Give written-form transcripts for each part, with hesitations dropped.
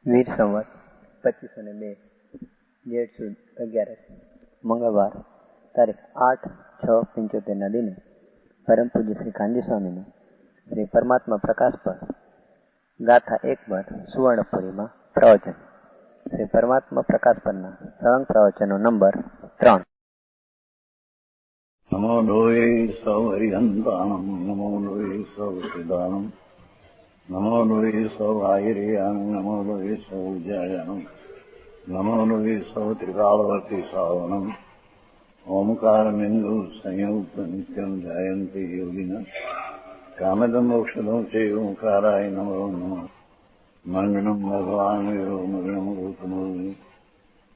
વીર સંવત 2502 જેઠ સુદ 11 મંગળવાર તારીખ 8/6/75 દિને પરમ પૂજ્ય શ્રી કાંજી સ્વામીનું શ્રી પરમાત્મા પ્રકાશ પર ગાથા 1 બાદ સુવર્ણપુરીમાં પ્રવચન. શ્રી પરમાત્મા પ્રકાશ પરના સળંગ પ્રવચનો નંબર 3. નમો લોહે સૌ હરિહંતાણમ, નમો લોહે સૌ સિદ્ધાણમ, નમો લોહે સૌ આયર્યાણમ, નમો લોહે સૌ જયાણમ, નમો લોહે સૌ ત્રિકાળવતી સાવણમ. ઓમકારમિંદુ સંયુક્ત નિત્યમ જાયંતિ યોગિના કામદમ મોક્ષદમ છે ઓંકારાય નમો નમઃ. મંગળમ ભગવાન વિરો મંગળમ ગૌતમો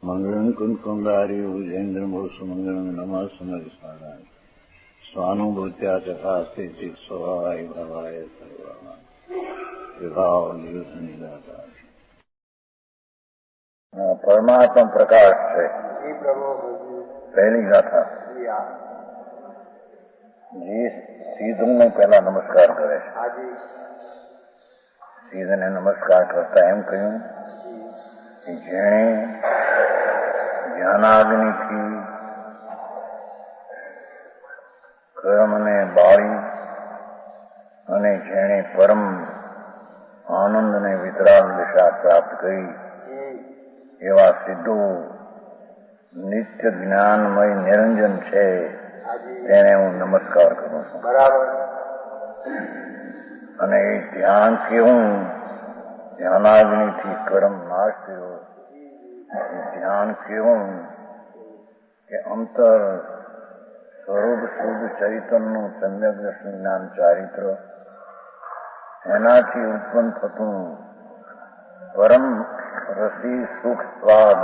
મંગળમ કુંકુંડારી ઉજેન્દ્રમોષ મંગળમ નમઃ સમરિસારાય સ્વાનુભૂત્યા ચકાસ્તે ચિત સ્વભાવાય ભાવાય સર્વાય વિભાવ નિદાતા. પરમાત્મા પ્રકાશ છે. પહેલી ગાથા. જી સીધને પહેલા નમસ્કાર કરે છે. સીધને નમસ્કાર કરતા એમ કહ્યું કે જેણે જ્ઞાનાગ્નિથી કર્મને બાળી અને જેણે પરમ આનંદ અને વિતરાગ દિશા પ્રાપ્ત કરી એવા સિદ્ધો નિત્ય જ્ઞાનમય નિરંજન છે તેને હું નમસ્કાર કરું છું. બરાબર. અને એ ધ્યાન કેવું? ધ્યાનાગ્નિથી કર્મ નાશ કર્યો. ધ્યાન કેવું કે અંતર સ્વરૂપ શુદ્ધ ચૈતન્યનું સમ્યક દર્શન જ્ઞાન ચારિત્ર એનાથી ઉત્પન્ન થતું પરમ રસી સુખ સ્વાદ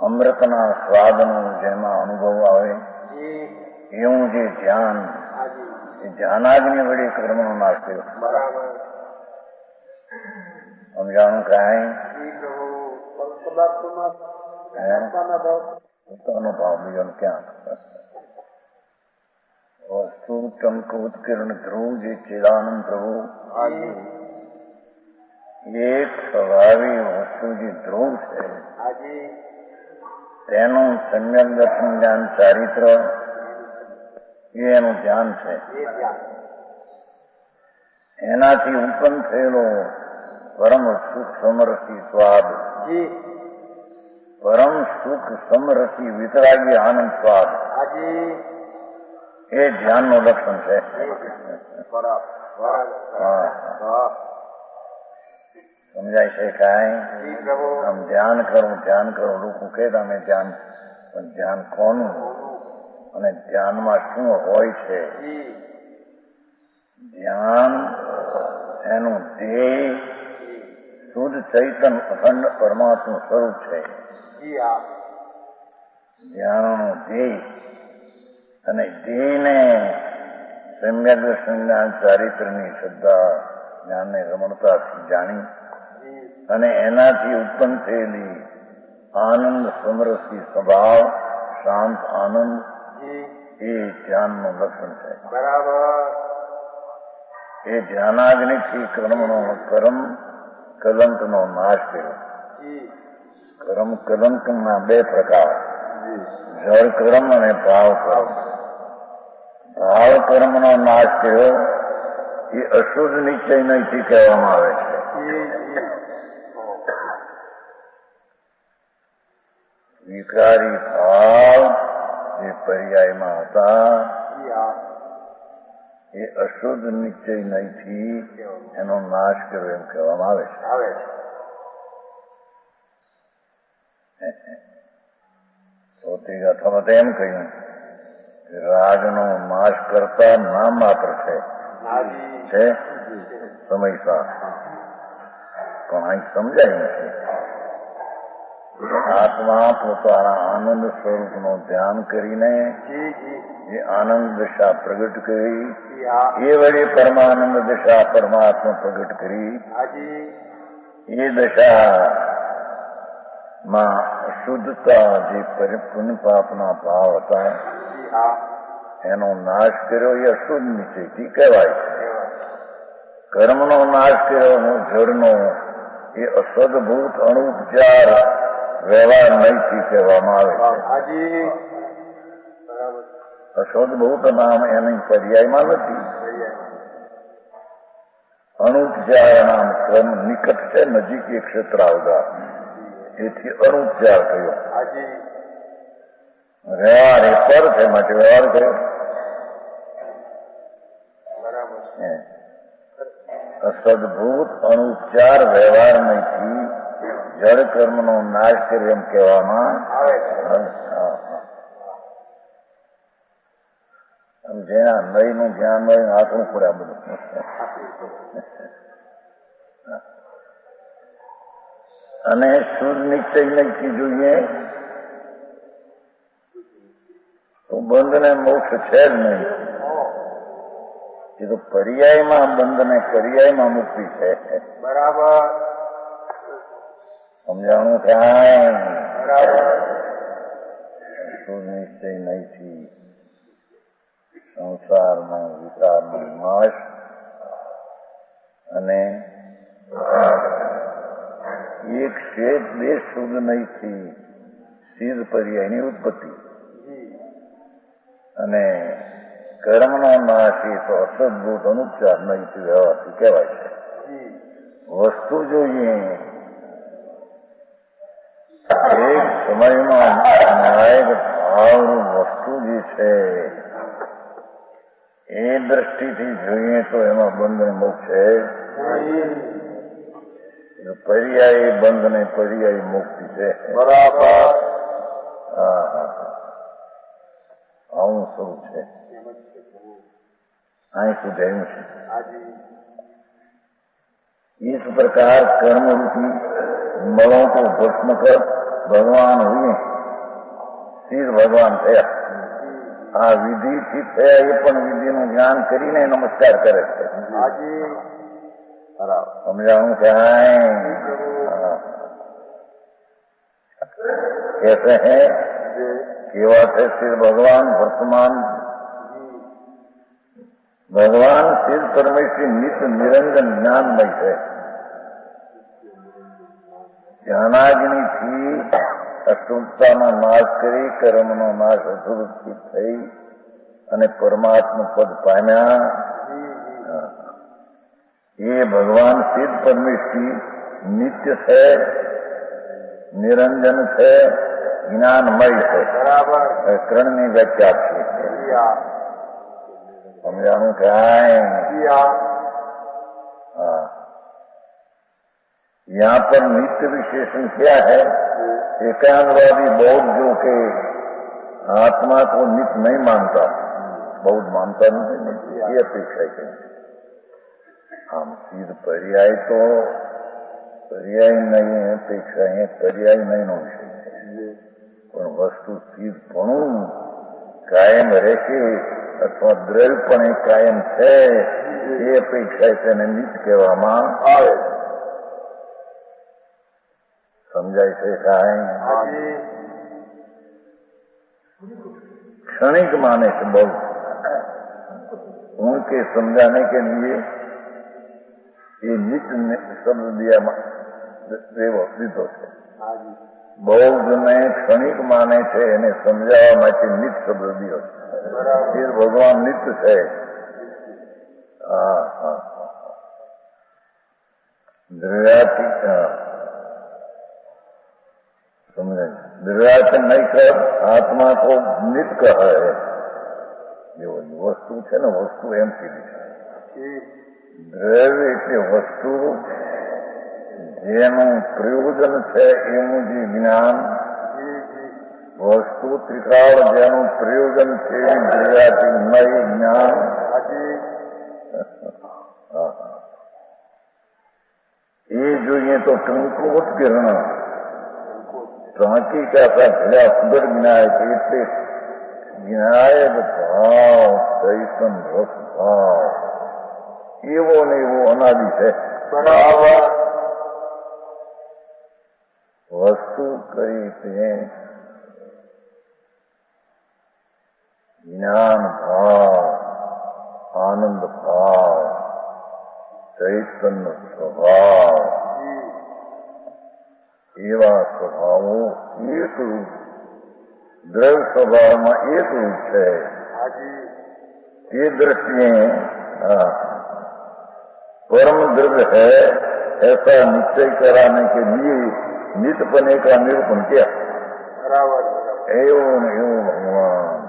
અમૃતના સ્વાદનો જેમાં અનુભવ આવે એવું જે ધ્યાન એ ધ્યાનાગ્નિ વડે કર્મનો નાશ કર્યો. સમજાણું કાંઈ? પોતાનો ભાવ બીજો ક્યાં? વસ્તુ ચમક ઉત્કીર્ણ ધ્રુવ જે ચિદાનંદ પ્રભુ એક સ્વભાવી વસ્તુ જે ધ્રુવ છે તેનું સમ્યક દર્શન જ્ઞાન ચારિત્ર એનું ધ્યાન છે. એનાથી ઉત્પન્ન થયેલો પરમ સુખ સમરસી સ્વાદ, પરમ સુખ સમરસી વિતરાગી આનંદ સ્વાદ એ ધ્યાનનું લક્ષણ છે. સમજાય છે કાંઈ? આમ ધ્યાન કરો લોકો કે તમે ધ્યાન, પણ ધ્યાન કોનું અને ધ્યાનમાં શું હોય છે? ધ્યાન એનું ધ્યેય શુદ્ધ ચૈતન અખંડ પરમાત્મા સ્વરૂપ છે. ધ્યાનનું ધ્યેય અને ધ્યેયને સમ્યક સંજ્ઞાન ચારિત્રની શ્રદ્ધા જ્ઞાનને રમણતાથી જાણી અને એનાથી ઉત્પન્ન થયેલી આનંદ સમરસી સ્વભાવ શાંત આનંદ એ ધ્યાનનું લક્ષણ છે. બરાબર. એ ધ્યાનાગ્નિથી કર્મ કલંકનો નાશ કર્યો. કર્મ કલંકના 2 પ્રકાર, જળ કર્મ અને ભાવ કર્મ. ભાવ કર્મનો નાશ કર્યો એ અશુદ્ધ નિશ્ચય નહીંથી કહેવામાં આવે છે. વિકારી ભાવ જે પર્યાયમાં હતા એ અશુદ્ધ નિશ્ચય નહીંથી એનો નાશ કર્યો એમ કહેવામાં આવે છે. ચોથી ગાથામાં એમ કહ્યું કે રાગનો નાશ કરતા નામ માત્ર છે સમયસર, પણ અહીં સમજાય નથી. આત્મા પોતાના આનંદ સ્વરૂપનો ધ્યાન કરીને જે આનંદ દશા પ્રગટ કરી એ વડે પરમાનંદ દશા પરમાત્મા પ્રગટ કરી એ દશામાં અશુદ્ધતા જે પુણ્ય પાપના ભાવ હતા એનો નાશ કર્યો એ અશુદ્ધ નિશ્ચયથી કહેવાય છે. કર્મનો નાશ કર્યો જળનો એ અસદભૂત અણુપચાર વ્યવહાર નહીંથી કહેવામાં આવે છે. અસદભૂત નામ એની પર્યાયમાં નથી. અણુપચાર નામ ક્રમ નિકટ છે, નજીક એક ક્ષેત્ર આવતા, એથી અણુપચાર થયો. વ્યવહાર એ પર છે માટે વ્યવહાર થયો. અસદભૂત અણુપચાર વ્યવહાર નથી જળ કર્મનો નાશ કર્યો એમ કહેવામાં જેના નહીનું ધ્યાન હોય આંકડું પડે બધું. અને શુદ્ધ નિશ્ચય નક્કી જોઈએ તો બંધ ને મોક્ષ છે જ નહીં. એ તો પર્યાયમાં બંધ ને પર્યાયમાં મુક્તિ છે. બરાબર સમજાણું થાય. શુદ્ધ નિશ્ચય નહીંથી સંસારનો વિકારનો નાશ અને એક શેષ બે શુદ્ધ નહીંથી સિદ્ધ પર્યાયની ઉત્પત્તિ અને કર્મનો નાશ એ તો અસદભૂત અનુપચાર નહીંથી વ્યવહારથી કહેવાય છે. વસ્તુ જોઈએ એક સમયમાં ન્યાયિક ભાવનું વસ્તુ જે છે એ દ્રષ્ટિથી જોઈએ તો એમાં બંધ ને મોક્ષ છે. પર્યાયી બંધ ને પર્યાયી મુક્તિ છે. બરાબર. આવું સ્વરૂપ છે. અહીં સુધાર્યું છે. इस प्रकार कर्म रूपी मलों को भस्म कर भगवान हुए सिद्ध भगवान થયા. આ વિધિથી થયા એ પણ વિધિનું જ્ઞાન કરીને નમસ્કાર કરે છે. સમજાણું ક્યાંય कहते हैं केवा थे सिद्ध भगवान वर्तमान भगवान सिद्ध परमेश्वर नित्य निरंजन ज्ञानमय है. જ્ઞાનાગ્નિથી અશુદ્ધતાનો નાશ કરી કર્મનો નાશ અશુદ્ધથી થઈ અને પરમાત્મા પદ પામ્યા. એ ભગવાન સિદ્ધ પરમેશ્વર નિત્ય છે, નિરંજન છે, જ્ઞાનમય છે. બરાબર. ત્રણની વ્યાખ્યા છે. समझाणु क्या है. यहाँ पर नित्य विशेषण क्या है. एकांतवादी बौद्ध जो के आत्मा को नित्य नहीं मानता, बौद्ध मानता नहीं, ये अपेक्षा है. हम सीध पर्याय तो पर्याय नहीं है, अपेक्षा है पर्याय नहीं નો વિષય છે. પણ વસ્તુ સીધપણું કાયમ રહેશે અથવા દ્રવ્યપણે કાયમ છે એ અપેક્ષા તેને નિત્ય કહેવામાં આવે. સમજાય છે કાંઈ. क्षणिक माने से बहुत उनके समझाने के लिए ये नित्य शब्द दिया દીધો છે. બૌદ્ધ ને ક્ષણિક માને છે એને સમજાવવા માટે નિત્ય શબ્દ દીધો છે. फिर भगवान नित्य है. द्रव्याति समझे. द्रव्याति नहीं कर आत्मा को नित्य कहा है. जो वस्तु है ना, वस्तु एम कीધી છે. દ્રવ્ય એટલે વસ્તુ જેનું પ્રયોજન છે એનું જે જ્ઞાન. વસ્તુ ત્રિકાળ જેનું પ્રયોજન છે દ્રવ્યાતિમય જ્ઞાન. એ જોઈએ તો ટંકોત્કીર્ણ ટ્રાંકી કાતા ભેળા સુંદર જ્ઞાય છે. એટલે જ્ઞાય ભાવ ચૈતન રસ ભાવ એવો ને એવો અનાદિ છે. બરાબર. વસ્તુ કઈ છે ज्ञान भाव, आनंद भाव, चैतन्य स्वभाव એવા સ્વભાવો એક રૂપ દ્રવ્ય સ્વભાવમાં એક રૂપ છે. ये दृष्टि परम द्रव्य है ऐसा निश्चय कराने के लिए नितपने का निरूपण किया. एवं एवं भगवान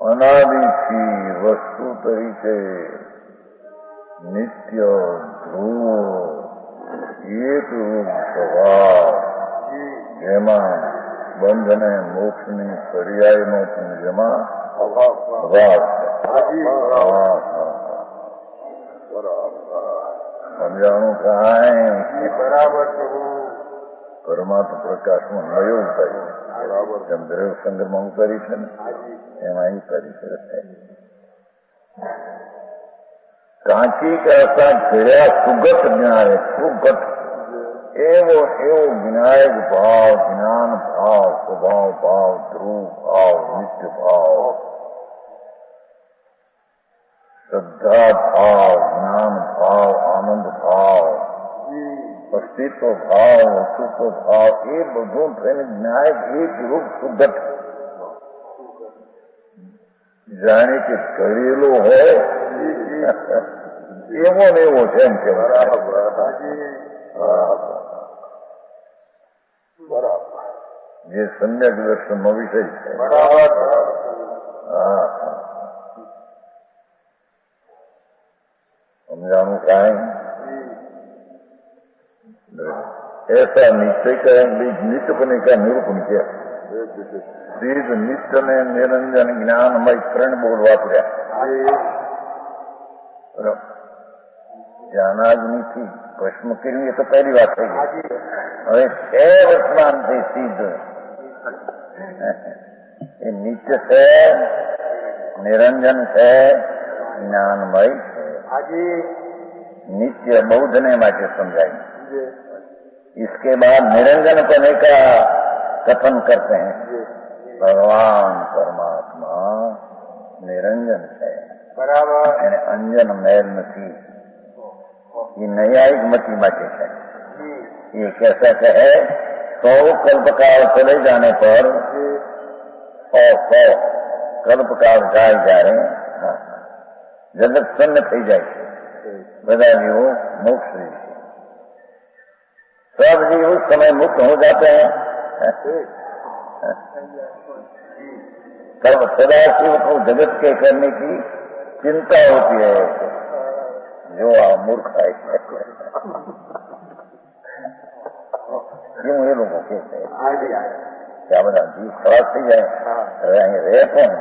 अनादि की वस्तु तरीके नित्य ध्रुव एक रूप स्वभाव જેમાં બંધ ને મોક્ષ ની પર્યાય નો જેમાં સમજાણું કાંઈ બરાબર પરમાત્મા પ્રકાશમાં નયો ઉતારી જેમ દ્રવ્ય સંગ્રહમાં ઉતારી છે ને એમાં ઉતારી છે. કાંચી કરતા ઘેર્યા સુગત જ્ઞાન સુગત એવો એવો વિનાયક ભાવ જ્ઞાન ભાવ સ્વભાવ ભાવ ધ્રુવ ભાવ નિત્ય ભાવ શ્રદ્ધા ભાવ જ્ઞાન ભાવ આનંદ ભાવ અસ્તિત્વ ભાવ અસ્તિત્વ ભાવ એ બધું થઈને ન્યાય એક રૂપ સુગત જાણે કે કરેલો હોય એવો ને એવો છે એમ કે બરાબર. જે સમ્યક દર્શનનો વિષય છે. समझाणु कांई ऐसा निश्चय करेंगे नित्यपने का निरूपण किया. सीध नित्य ने निरंजन ज्ञानमय त्रण बोल वापर्या. ज्ञानाग्नि थी भस्म करवी ये तो पहली बात है. હવે છે વર્તમાનથી સિદ્ધ એ નિત્ય છે નિરંજન છે જ્ઞાનમય છે. नित्य बौद्धने माटे समझाई. इसके बाद निरंजन पने का कथन करते हैं. भगवान परमात्मा निरंजन है बराबर अंजन मैल નથી. ये न्यायिक मती माटे है. ये कैसा है 100 कल्पकाल चले जाने पर 100 कल्पकाल जाए जा रहे हैं. जगत शून्य થઈ જાય છે. બધા जीवो मोक्ष है. सब जीव उस समय मुक्त हो जाते हैं. तब सदाशिव को जगत के करने की चिंता होती है. जो मूर्ख है क्यों ये लोगों के क्या बता जीव खराब થઈ જાય રહે કોણ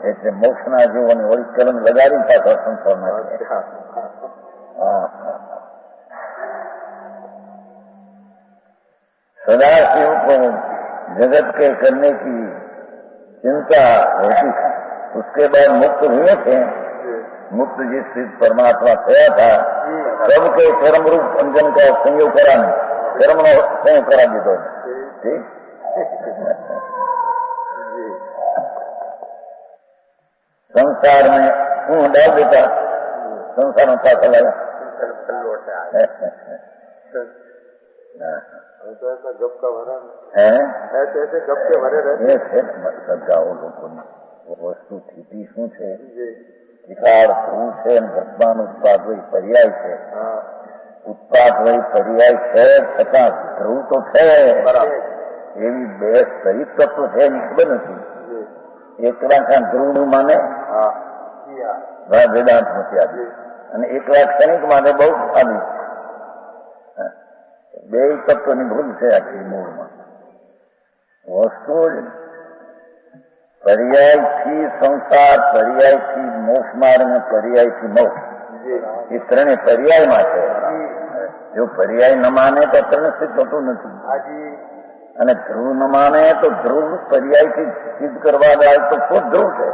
એટલે મોક્ષના જીવોને વળી કલમ લગાડી પાછા સંસારમાં. सदाशिव को जगत के करने की चिंता होती थी. उसके बाद मुक्त हुए थे. मुक्त जिस स्थित परमात्मा थया था सबके कर्म रूप पंचन का संयोग कराने कर्म नो संयोग करा दीधो. ठीक संसार में हूँ डाल देता संसार में पास लगा ऐसा गप का भरा है. ऐसे गप के भरे रहते સદાઓ લોકોની વસ્તુ સ્થિતિ શું છે. વિકાર ધ્રુવ છે વર્તમાન ઉત્પાદ વય પર્યાય છે. ઉત્પાદ વય પર્યાય છે છતાં ધ્રુવ તો છે. એવી બે સહિત તત્વ છે એની ખબર નથી. એકલા કાં ધ્રુવનું માને વેદાંત નથી આવી અને એકલા ક્ષણિક માને બહુ આવી. બે તત્વની ભૂલ છે આખી મૂળમાં. વસ્તુ જ પર્યાયથી સંસાર પર્યાયથી મોક્ષ માર્ગ અને પર્યાયથી મોક્ષ એ ત્રણે પર્યાયમાં છે. જો પર્યાય ન માને તો ત્રણ સિદ્ધ થતું નથી. અને ધ્રુવ ન માને તો ધ્રુવ પર્યાયથી સિદ્ધ કરવા જાય તો ખુદ ધ્રુવ છે.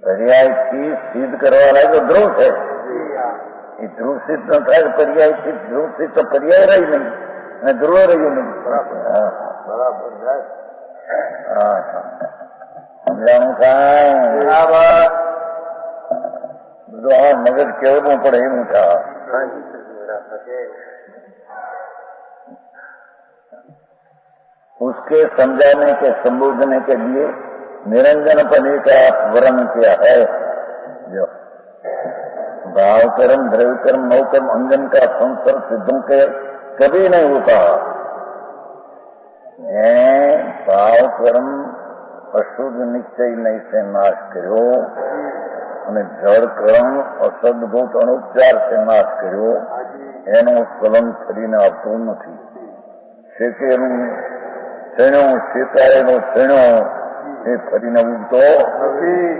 પર્યાયથી સિદ્ધ કરવા જાય તો ધ્રુવ છે. એ ધ્રુવ સિદ્ધ ન થાય પર્યાયથી ધ્રુવ સિદ્ધ તો પર્યાય રહી નહીં અને ધ્રુવ રહ્યું નહીં. સમજાણું કાંઈ બધું આ મગજ કેવું પડે એવું થાય. उसके समझाने के संबोधने के लिए निरंजन पनी का वर्णन किया है। जो भाव कर्म, द्रव्य कर्म, नव कर्म, अंजन का संसर्ग सिद्धों के कभी नहीं होता। भाव कर्म अशुद्ध निश्चय नहीं से नाश करो અને જળ કર્મ અસદભૂત અનુપચાર से નાશ કર્યો એનો કલંક ફરીને આવતો નથી। શેકેલું છેણો શેકાયેલો છેણો એ ફરીને ઉગતો નથી।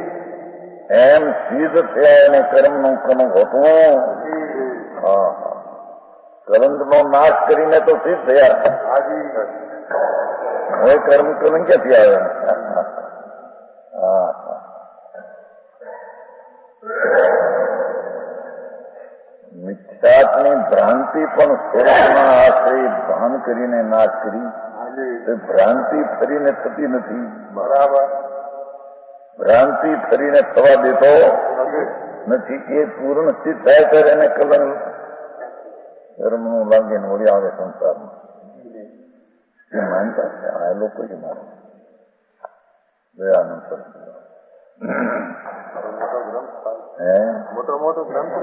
એમ સિદ્ધ થયા એને કર્મનું કલંક હતું। કલંકનો નાશ કરીને તો સિદ્ધ થયા। હવે કર્મ કલંક ક્યાંથી આવે? મિથ્યાત્વની ભ્રાંતિ પણ સ્વરૂપના આશ્રય ભાન કરીને નાશ કરી। ભ્રાંતિ ફરીને થતી નથી। બરાબર, ભ્રાંતિ ફરીને થવા દેતો નથી। એ પૂર્ણ સ્થિત થાય ત્યારે એને કલંક કર્મનું લાગે ને વળી આવે સંસારમાં। એ માનતા છે આ લોકો જ માને। દયાનંદ સરસ્વતી મોટો ગ્રંથ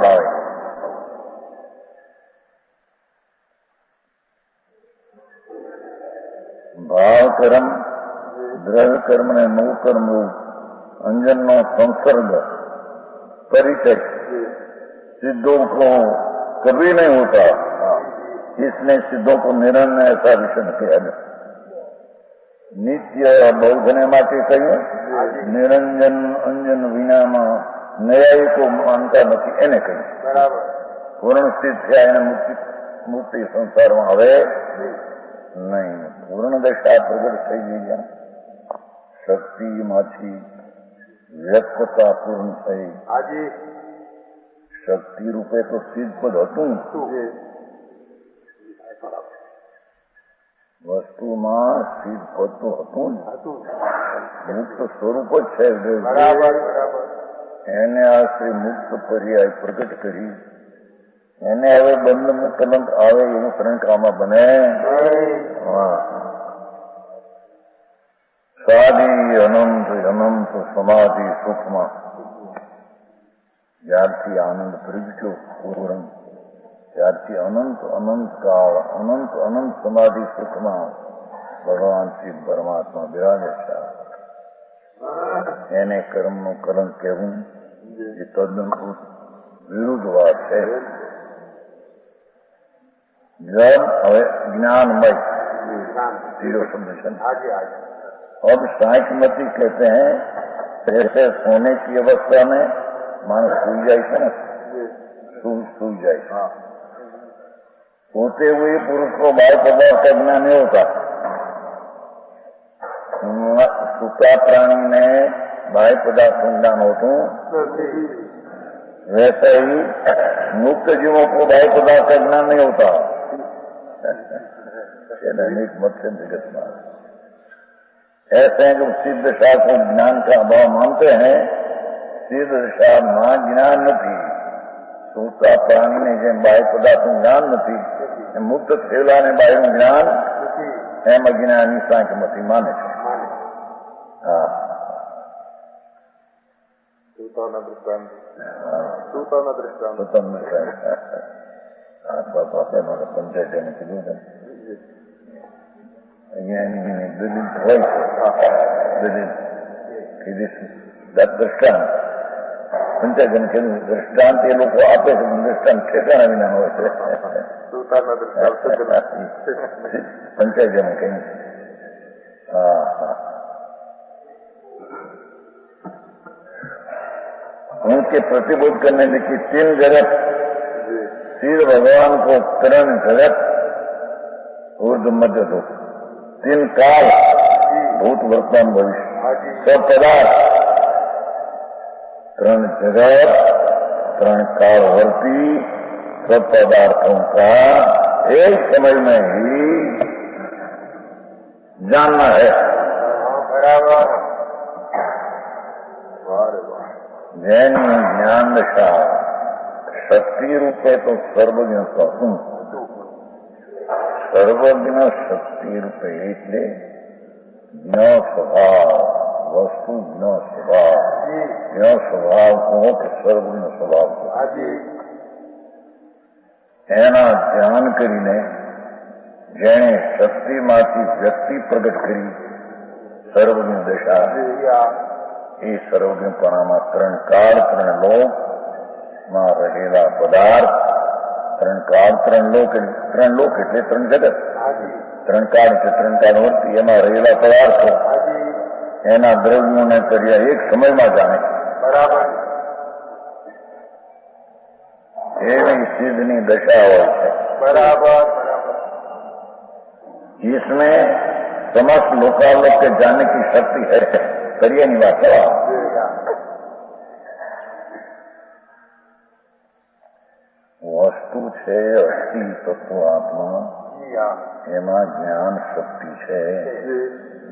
લાવે। ભાવ કર્મ, દ્રવ્ય કર્મ ને નવ કર્મ અંજનનો સંસર્ગ परिचय सिद्धों को कभी नहीं होता। इसने सिद्धों को निरंजन ऐसा विषय किया। नित्य बौद्धने માટે કહીએ નિરંજન અંજન વિનામાં ન્યાયિકો માનતા નથી એને કહીએ। બરાબર, પૂર્ણ સ્થિત થયા એને મુક્તિ સંસારમાં આવે નહીં। પૂર્ણ દશા પ્રગટ થઈ ગઈ। શક્તિમાંથી વ્યક્તતા પૂર્ણ થઈ। શક્તિ રૂપે તો સિદ્ધ પદ હતું। વસ્તુમાં સિદ્ધ પદ તો હતું મુક્ત સ્વરૂપ જ છે। એને આ શ્રી મુક્ત પર્યાય પ્રગટ કરી। એને હવે બંધ કલંક આવે એવું શંકામાં બને। સાદી અનંત અનંત સમાધિ સુખમાં જ્યારથી આનંદ પ્રગટ્યો પૂર્ણ ત્યારથી અનંત અનંત કાળ અનંત અનંત સમાધિ સુખમાં ભગવાન શ્રી પરમાત્મા બિરાજે છે। એને કર્મનું કલંક કહેવું એ તદ્દન વિરુદ્ધ વાત છે। जब હવે ज्ञानमय तीरो शब्द है। अब साइकमती कहते हैं जैसे सोने की अवस्था में मानस सूझ जाए थे ना, सूझ जाए। सोते हुए पुरुष को बाह्य पदार्थ का ज्ञान नहीं होता। सूखा प्राणी ने बाह्य पदार्थ का ज्ञान होता। वैसे ही मुक्त जीवों को बाह्य पदार्थ का ज्ञान नहीं होता। अनेक मत से विगत मार ऐसे हैं जो सिद्ध दशा को ज्ञान का अभाव मानते हैं। सिद्ध दशा में ज्ञान नहीं। सूखा प्राणी ने जेम बाह्य पदार्थ ज्ञान नहीं, मुक्त थेला ने बाह्य ज्ञान एम अज्ञानी सांख्यमती माने छे। पंचायत ने कीधुं અહિયાંની દલીલ હોય છે। દલીલ કીધી દ્રષ્ટાંત પંચાયતને કીધું દ્રષ્ટાંત એ લોકો આપે છે, દ્રષ્ટાંત ઠેકાણા વિના હોય છે। પંચાયતને કહ્યું उनके प्रतिबोध करने की 3 जगत सिद्ध भगवान को करण जगत ऊर्ध मध्य दो 3 काल भूत वर्तमान भविष्य सब पदार्थ 3 जगत 3 कालवर्ती सब पदार्थों का एक समय में ही जानना है। बराबर જેની જ્ઞાન દશા શક્તિ રૂપે તો સર્વજ્ઞ શું સર્વજ્ઞ શક્તિ રૂપે એટલે જ્ઞ સ્વભાવ વસ્તુ જ્ઞ સ્વભાવ જ્ઞ સ્વભાવ કહો કે સર્વજ્ઞ સ્વભાવ કહો એના ધ્યાન કરીને જેણે શક્તિમાંથી વ્યક્તિ પ્રગટ કરી સર્વજ્ઞ દશા એ સર્વજ્ઞપણામાં ત્રણ કાળ ત્રણ લોકમાં રહેલા પદાર્થ ત્રણ કાળ ત્રણ લોક એટલે ત્રણ જગત ત્રણ કાળ એટલે ત્રણ કાળ વર્તી એમાં રહેલા પદાર્થો એના દ્રવ્યોને કર્યા એક સમયમાં જાણે બરાબર એવી સિદ્ધની દશા હોય છે बराबर इसमें समस्त लोकालोक के जानने की शक्ति है करिए नहीं बात वस्तु છે અસ્થિ તત્વ આત્મા એમાં જ્ઞાન શક્તિ છે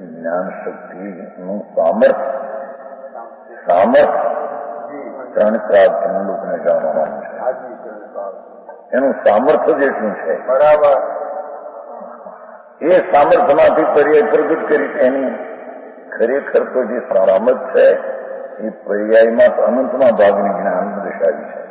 જ્ઞાન શક્તિ નું સામર્થ્ય ત્રણ કાળ ત્રણ લોકોને જાણવાનું છે એનું સામર્થ્ય જેટલું છે બરાબર એ સામર્થ્યમાંથી પર્યાય પ્રગટ કરી એની ખરેખર તો જે સામર્થ છે એ પર્યાયમાં અનંતમાં ભાગની જ્ઞાન દર્શાવી છે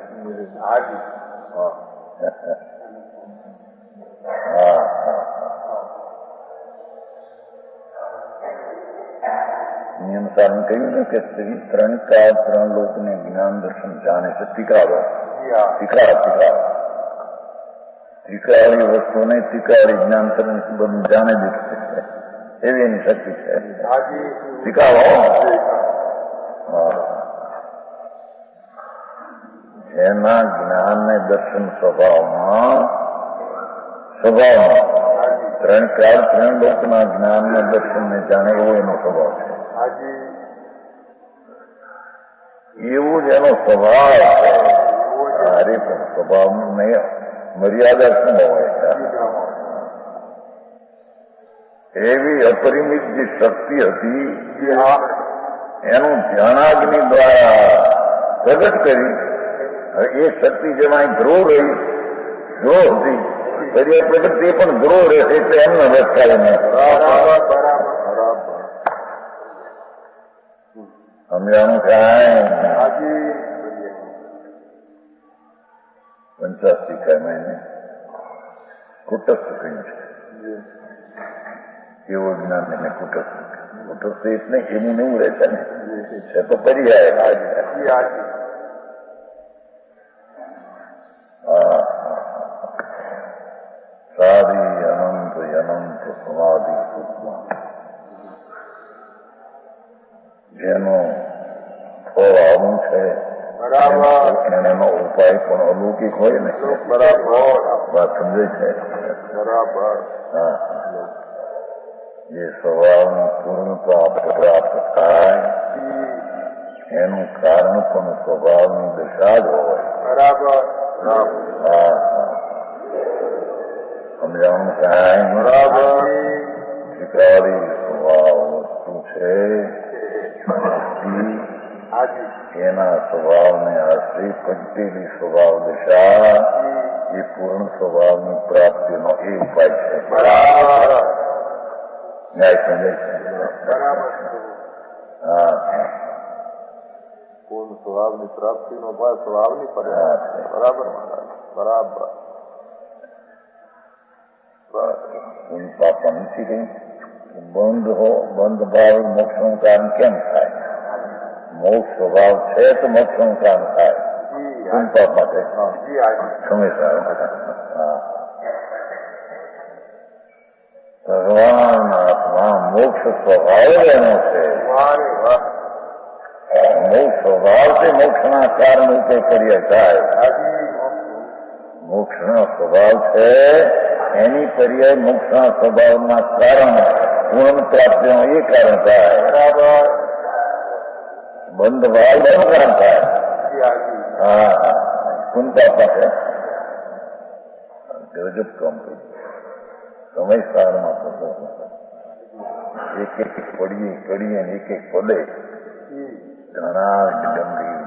નિયમ સારું કહ્યું ને કે સ્ત્રી ત્રણ કાળ ત્રણ લોકને જ્ઞાન દર્શન જાણે છે ત્રિકાળી વસ્તુને ત્રિકાળી જ્ઞાન તરણ બધું જાણે દીધું છે એવી એની શક્તિ છે ત્રિકાળો જેના જ્ઞાનને દર્શન સ્વભાવમાં ત્રણ કાળ ત્રણ લોકના જ્ઞાનને દર્શનને જાણે એવો એનો સ્વભાવ છે એવું જ એનો સ્વભાવ છે અરે પણ સ્વભાવનું નહીં મર્યાદા શું હોય એવી અપરિમિત જે શક્તિ હતી એનું ધ્યાનાગ્નિ દ્વારા પ્રગટ કરી એ શક્તિ જેમાં ધ્રુવ રહી જો હતી ફરી પ્રગટ તે પણ ધ્રુવ રહેશે એટલે એમને રસ્તા નહીં સમજાણું થાય 85 का मैंने कुटस्थ કહ્યું છે એવો જ્ઞાન એને કુટસ્થ એટલે એનું નહીં રહેશે ને છે તો પર્યાય સારી અનંત અનંત સમાધિ સુખમાં જેનો ફળ આવું છે એનો ઉપાય પણ અલૌકિક હોય ને વાત સમજે છે જે સ્વભાવનું પૂર્ણતા પ્રાપ્ત થાય એનું કારણ પણ સ્વભાવની દશા જ હોય સમજાવવાનું કાંઈ ત્રિકાળી સ્વભાવ વસ્તુ છે એના સ્વભાવને આશ્રિત પંચેલી સ્વભાવ દશા એ પૂર્ણ સ્વભાવની પ્રાપ્તિનો એ ઉપાય છે ન્યાય સમજે છે પૂર્ણ સ્વભાવની પ્રાપ્તિનો ઉપાય સ્વભાવની બરાબર પાપા નથી કઈ બંધ ભાવ મોક્ષનું કારણ કેમ થાય મોક્ષ સ્વભાવ છે તો મોક્ષનું કામ થાય પાપ માટે ભગવાન આત્મા મોક્ષ સ્વભાવ એનો છે મોક્ષ સ્વભાવથી મોક્ષના કારણ રૂપે કર્ય થાય મોક્ષનો સ્વભાવ છે એની પર્યાય મોક્ષના સ્વભાવના કારણ પૂર્ણ પ્રાપ્તિનો એ કારણ થાય બરાબર બંધ ભાવ એનું કારણ થાય કુંતા પાસે ગજબ કામ કર્યું સમય સારમાં થતો એક એક પડીએ કરીએ એક એક પદે ઘણા ગંભીર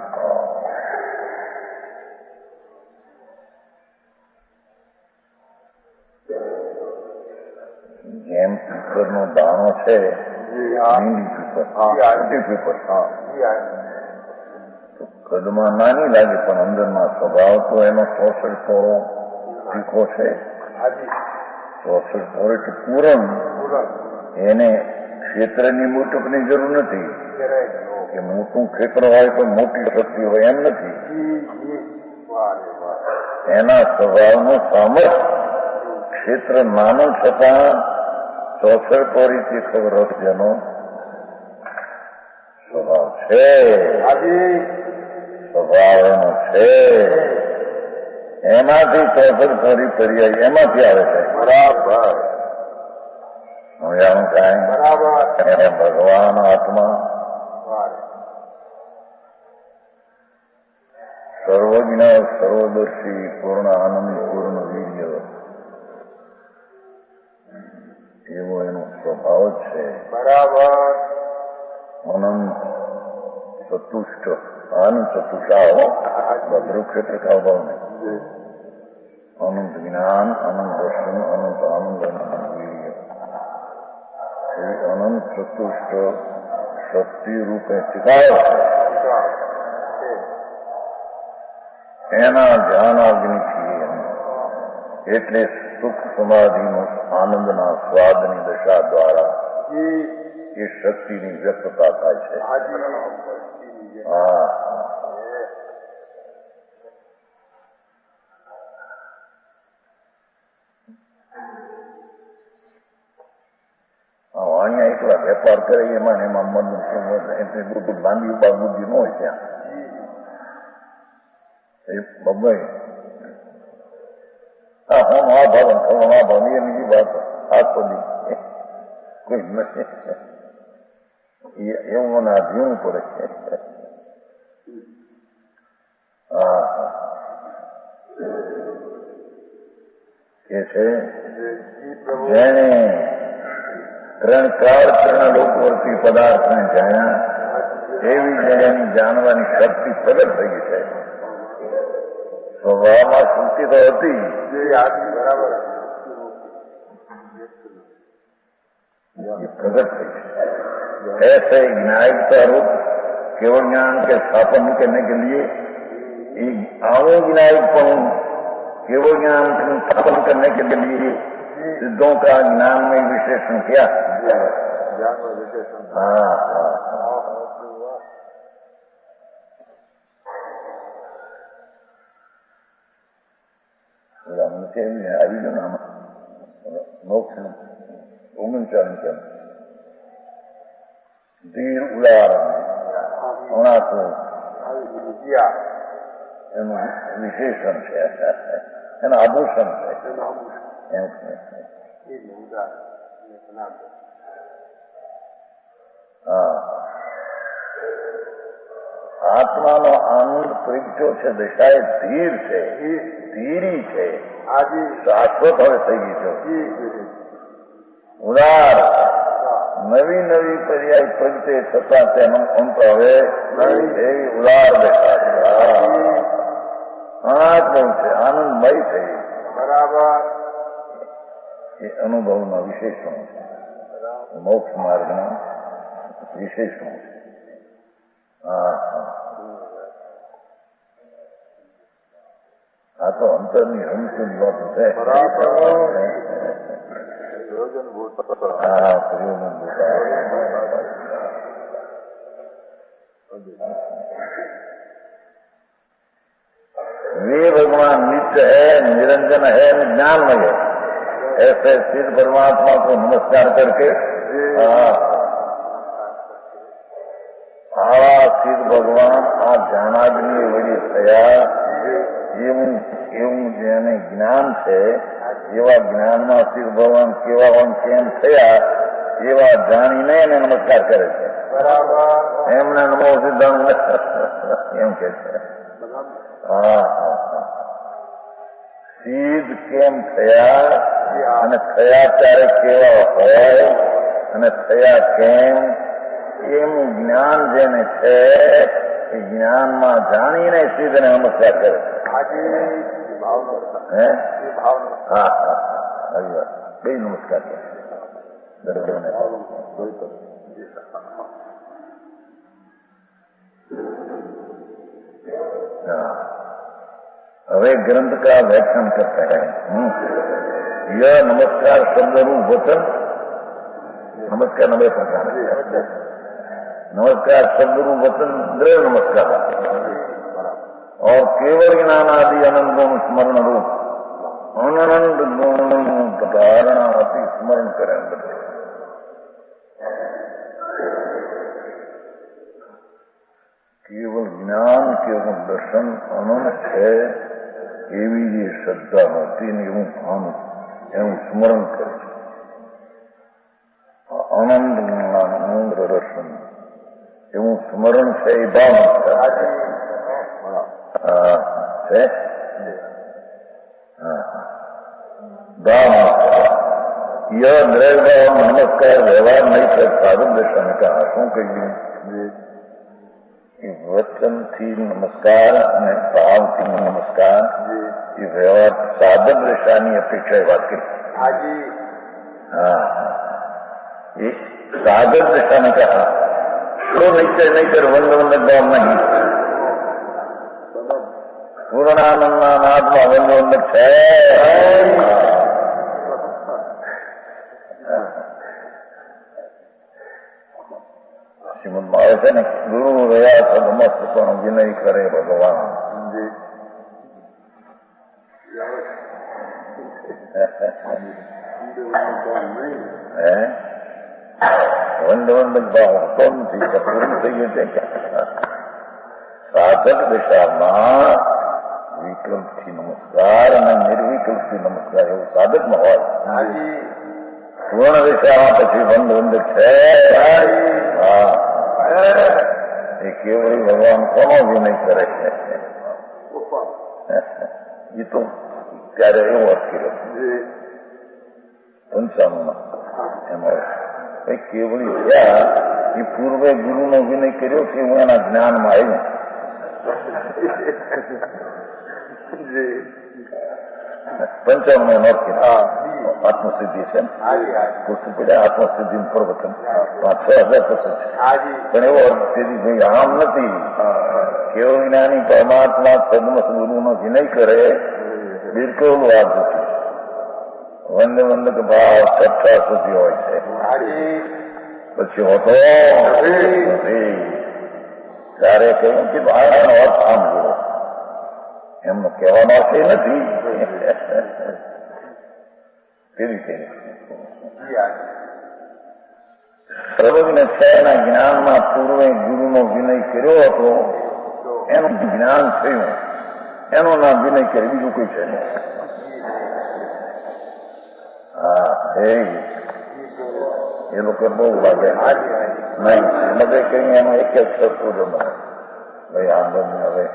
એમ પીપરનો દાણો છે, લીંડી પીપર, મોટી પીપર, તો કદમાં નાની લાગે પણ અંદરના સ્વભાવ તો એનો 64 થોડો તીખો છે. 64 થોડો એટલે પૂરણ. એને ક્ષેત્રની મોટપની જરૂર નથી કે મોટું ક્ષેત્ર હોય તો મોટી શક્તિ હોય, એમ નથી. એના સ્વભાવનું સામર્થ્ય ક્ષેત્ર નાનું છતાં 64 કોરી તીખો રસ જેનો સ્વભાવ છે, સ્વભાવ એનો છે, એમાંથી 64 કોરી પર્યાય એમાંથી આવે છે. બરાબર. સમજાણું કાંઈ? બરાબર. એને ભગવાન આત્મા સર્વજ્ઞ, સર્વદર્શી, પૂર્ણ આનંદ, પૂર્ણ વીર્ય, એવો એનો સ્વભાવ છે. બરાબર. અનંત ચતુષ્ટ, આનંદ ચતુષાઓ ભદ્રુક્ષેત્ર ભાવ નહીં. અનંત જ્ઞાન, અનંત દર્શન, અનંત આનંદ, અનંત વીર્ય, અનંત ચતુષ્ટ શક્તિ રૂપે ચિતાવ એના ધ્યાનાગ્નિથી એટલે સુખ સમાધિનું આનંદના સ્વાદની દશા દ્વારા એ શક્તિની વ્યક્તતા થાય છે. હા, વાણિયા એકલા વેપાર કરે એમાં મન એટલે બધું લાંબી બુદ્ધિ ન હોય ત્યાં. બમ્બઈ હું આ ભાવ આ ભાવ એ બીજી વાત આ બધી કોઈ નથી એવું મને આ જીવવું પડે. હા કે છે જેને 3-4 લોકો વર્તી પદાર્થને જાણ્યા એવી જેની જાણવાની શક્તિ પ્રગટ થઈ છે. સ્વભાવમાં શુદ્ધિ તો હતી, બરાબર, प्रकट ऐसे न्यायिकता रूप केवल ज्ञान के स्थापन करने के लिए आवो न्यायिकपण केवल ज्ञान स्थापन करने के लिए सिद्धों का ज्ञान में विशेषण किया. हाँ આવી જો નામ મોક્ષ ઉમંચન ધીર ઉદાર હણાતું એનું વિશેષણ છે, એના આભૂષણ છે. હા, આત્માનો આનંદ પ્રગટ્યો છે, દશાએ ધીર છે, ધીરી છે, શાશ્વત હવે થઈ ગઈ છે. ઉદાર નવી નવી પર્યાય પ્રગટે છતાં તેનો અંત હવે એવી ઉદાર દેખાય. આનંદ છે, આનંદમય છે. બરાબર. એ અનુભવના વિશેષણો છે, મોક્ષ માર્ગના વિશેષણો છે. હા, આ તો અંતરની રમતી વાત છે. હા, પ્રયોજનભૂત. वे भगवान नित्य है, निरंजन है, ज्ञानमय है. ऐसे सिद्ध परमात्मा को नमस्कार करके આવા સિદ્ધ ભગવાન આ જ્ઞાનાગ્નિ વળી થયા એવું જેને જ્ઞાન છે એવા જ્ઞાનમાં સિદ્ધ ભગવાન કેવા હોય કેમ થયા એવા જાણીને એને નમસ્કાર કરે છે. બરાબર. એમને નમો સિદ્ધાંત એમ કે છે. હા, સિદ્ધ કેમ થયા અને થયા ત્યારે કેવા હોય અને થયા કેમ એનું જ્ઞાન જેને છે એ જ્ઞાનમાં જાણીને સિદ્ધને નમસ્કાર કરે છે. હા, બે નમસ્કાર કરે. દર્દોને હવે ગ્રંથ का व्याख्यान करता है। यह नमस्कार शब्द रूप वचन नमस्कार 90 प्रकार है। नमस्कार शब्द रूप वचन द्रव्य नमस्कार और केवल ज्ञान आदि अनंत गुण स्मरण रूप अनंत गुण धारणा अति स्मरण करें। केवल ज्ञान केवल दर्शन अनंत है एवी ये श्रद्धा होती એવું આમ એવું સ્મરણ કરે છે। આનંદ જ્ઞાન દર્શન એવું સ્મરણ છે એ ભાવ છે यह द्रव्य नमस्कार व्यवहार नहीं कर साधन दर्शन का શું કહ્યું? वचन थी नमस्कार ने भाव थी नमस्कार ये व्यवहार साधन दशानी अपेक्षा बात करी। हाँ ये साधन दशा ने कहा तो नहीं कर वंद वंद भाव नहीं पूर्णानंद आत्मा वंद वंद है। શ્રીમદમાં આવે છે ને ગુરુ રહ્યા સદમસ્ત પણ વિનય કરે ભગવાન। વંદ વંદ ભાવ હતો નથી પૂરું થઈ ગયું છે કે સાધક દશામાં વિકલ્પથી નમસ્કાર અને નિર્વિકલ્પથી નમસ્કાર એવું સાધકમાં હોય। પૂર્ણ દશામાં પછી વંદ વંદ છે। હા એ કેવળી ભગવાન કોનો વિનય કરે છે એ તો ત્યારે એવો અર્થ કર્યો 55 એમાં કેવળી થયા એ પૂર્વે ગુરુનો વિનય કર્યો છે હું એના જ્ઞાનમાં આવ્યું। પંચાવન નો અર્થ આત્મસિદ્ધિ છે પૂછવું પડે આત્મસિદ્ધિ પ્રવચન 5,000% છે પણ એવો અર્થ ભાઈ આમ નથી કેવો જ્ઞાની પરમાત્મા સદમસ ગુરુનો વિનય કરે બિલકુલ વાત નથી। વંદ વંદક ભાવ છઠ્ઠા સુધી હોય છે પછી હોતો ત્યારે કહ્યું કે આનો અર્થ આમ જુઓ એમનો કહેવાનો અર્થ એ નથી સર્વજ્ઞ છેના જ્ઞાનમાં પૂર્વે ગુરુનો વિનય કર્યો હતો એનું જ્ઞાન થયું એનો નામ વિનય કરે બીજું કોઈ છે નહીં। હા એ લોકો બહુ લાગે નહીં મદે કઈ એનો એક જ શબ્દ ભાઈ આનંદ હવે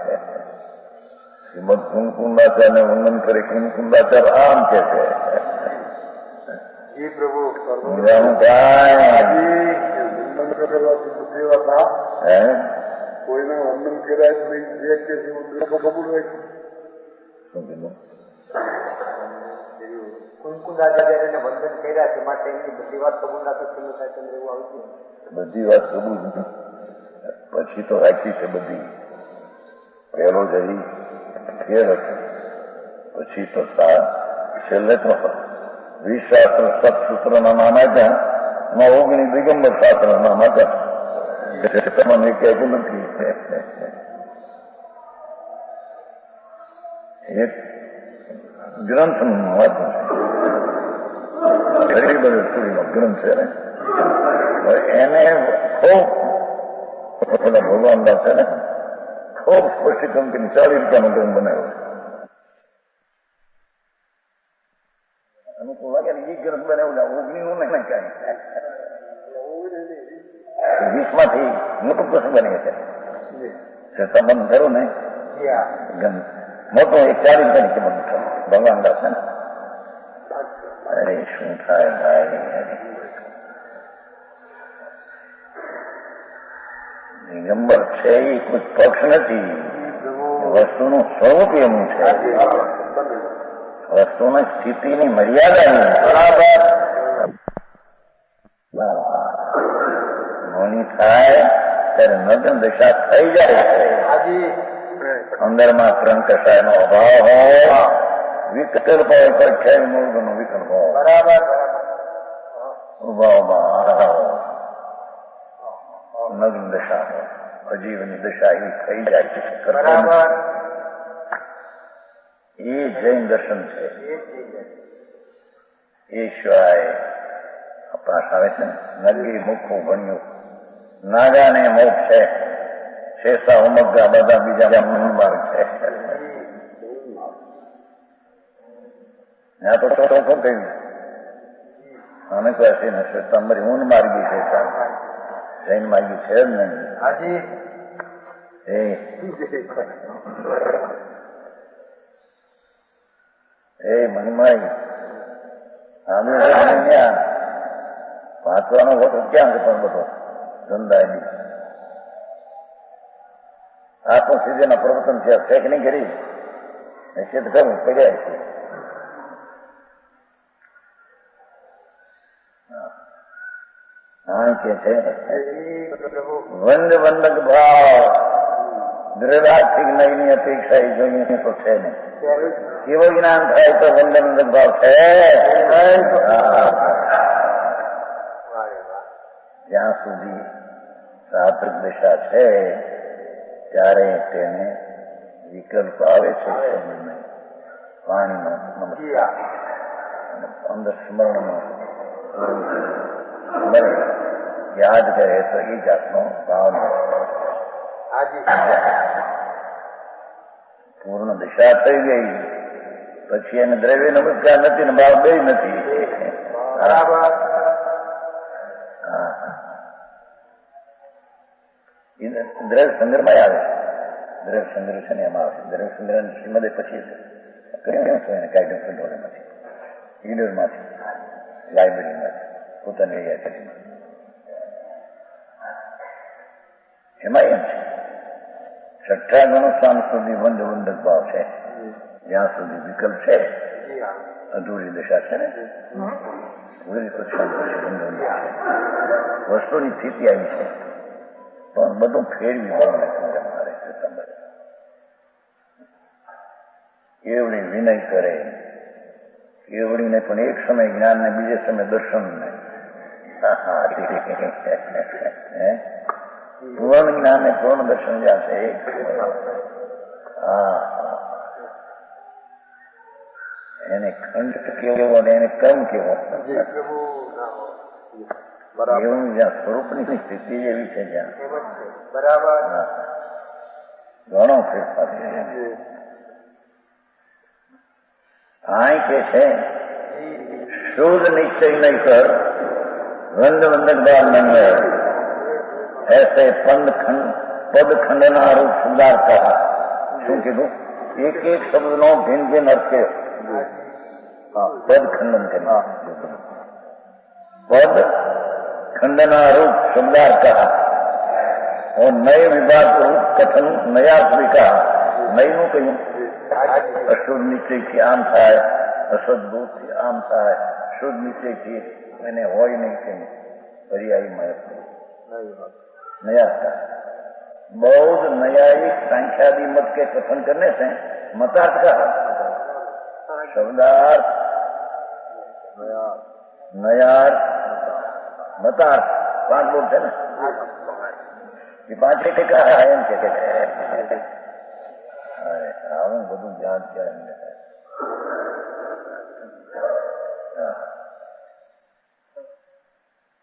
શ્રીમદ કુંકુંદાચાર્ય વંદન કરે કુંકુંદાચાર્ય આમ કે છે કોઈને વંદન કર્યા કબૂલ હોય કુંકુંદાચાર્યને વંદન કર્યા તે માટે એમની બધી વાત કબૂલ ના થતી એવું આવતું બધી વાત કબૂલ પછી તો રાખી છે બધી પહેલો જઈ ફેર હતી પછી તો છેલ્લે તો 20 શાસ્ત્ર સત્સૂત્રના નામ આપ્યા એમાં 19 દિગંબર શાસ્ત્રના નામ આપ્યા મને કહેતું નથી। એક ગ્રંથનું વાંચું છે ગરીબ સુરીનો ગ્રંથ છે ને એને ખૂબ ભગવાન દાસ છે ને ખૂબ સ્પષ્ટીકરણ કરીને 40 રૂપિયાનો ગ્રંથ બનાવ્યો અનુકૂળ લાગે ને એ ગ્રંથ બનાવ્યું 19 નહીં કઈ 20 માંથી મોટું પ્રશ્ન બની છે સંબંધ ખરો ને મોટો 40 રૂપિયાની કિંમત ભગવાન દાસ છે ને અરે શું થાય ભાઈ દિગંબર છે એ કોઈ પક્ષ નથી વસ્તુનું સ્વરૂપ એનું છે વસ્તુની સ્થિતિની મર્યાદા થાય ત્યારે નગ્ન દશા થઈ જાય છે. અંદરમાં ત્રંકશાયનો અભાવ હોય, વિકલ્પ હોય, પરખ્યાય મૂળનો વિકલ્પ હોય, બરાબર ઉભાવમાં નગ્ન દશા હોય, અજીવની દશા એ થઈ જાય છે. બરાબર. એ જૈન દર્શન છે. એ સિવાય આપણા આવે છે ને નગી મુખું ભણ્યું, નાગાને મોક્ષ છે, શેષા ઉમગ્ગા બધા બીજા માર્ગ છે. ત્યાં તો શું કહ્યું અમે કહે ને તમારી ઊન માર્ગી છે, જૈન માર્ગી છે જ નહીં. મહિમાઈ અમે વાંચવાનો હોતો ક્યાં છે પણ બધો ધંધા આત્મસિદ્ધિના પ્રવર્તન છે કે નહીં કરી નિશ્ચિત કરવું પડ્યા છે. હા કે છે વંદ વંદક ભાવ દ્રઢાર્થિક નયની અપેક્ષા એ જોઈએ તો છે નહીં. કેવું જ્ઞાન થાય તો વંદક ભાવ છે. જ્યાં સુધી સાત્વિક દશા છે ત્યારે તેને વિકલ્પ આવે છે. વાણીનો નમસ્કાર અંદર સ્મરણનો યાદ કરે તો એ જાતનો ભાવ પૂર્ણ દિશા થઈ ગઈ પછી એને દ્રવ્ય નમસ્કાર નથી ને ભાવ બે નથી. બરાબર. દ્રવ્ય સંગ્રહમાં આવે દ્રવ્ય સંગ્રહ છે ને એમાં આવે દ્રવ્ય સંગ્રહ શ્રીમદે પછી કર્યું હતું એને કાયદો કંટ્રોલમાંથી ઈડરમાંથી લાઇબ્રેરીમાંથી પોતાની કરી એમાં એમ છે છઠ્ઠા ગણસ્થાન સુધી વંદ વંદક ભાવ છે. જ્યાં સુધી વિકલ્પ છે અધૂરી દશા છે ને વસ્તુની સ્થિતિ આવી છે પણ બધું ફેરવી મારે કેવડી વિનય કરે કેવડીને પણ એક સમય જ્ઞાન ને બીજે સમય દર્શન ને પૂર્ણ જ્ઞાન ને પૂર્ણ દર્શન જ્યાં છે એને ખંડ કેવો અને એને કર્મ કેવો એવું જ્યાં સ્વરૂપની સ્થિતિ એવી છે જ્યાં બરાબર ઘણો ફેરફાર છે. આ કે છે શુદ્ધ નિશ્ચય નહીં કર વંદ વંદક ભાવ નહીં ऐसे पद खंडना रूप सुधार कहा. શું કીધું? એક એક શબ્દ નો ભિન્ન ભિન્ન અર્થ પદ ખંડન કરી પદ खंडना रूप शब्दार कहा और नए विभाग रूप कथन नया स्वीकार नई નું કહ્યું અશુદ્ધ નિશ્ચયથી આમ થાય અસદભૂત થી આમ થાય શુદ્ધ નિશ્ચયથી એને હોય નહીં કે પર્યાયી મળે नया बौद्ध न्यायिक सांख्यादि मत के कथन करने से मतार्थ का शब्दार्थ नयार्थ मतार्थ 5 बोल है ना ये 5 एक का है एम के आવું બધું યાદ કરે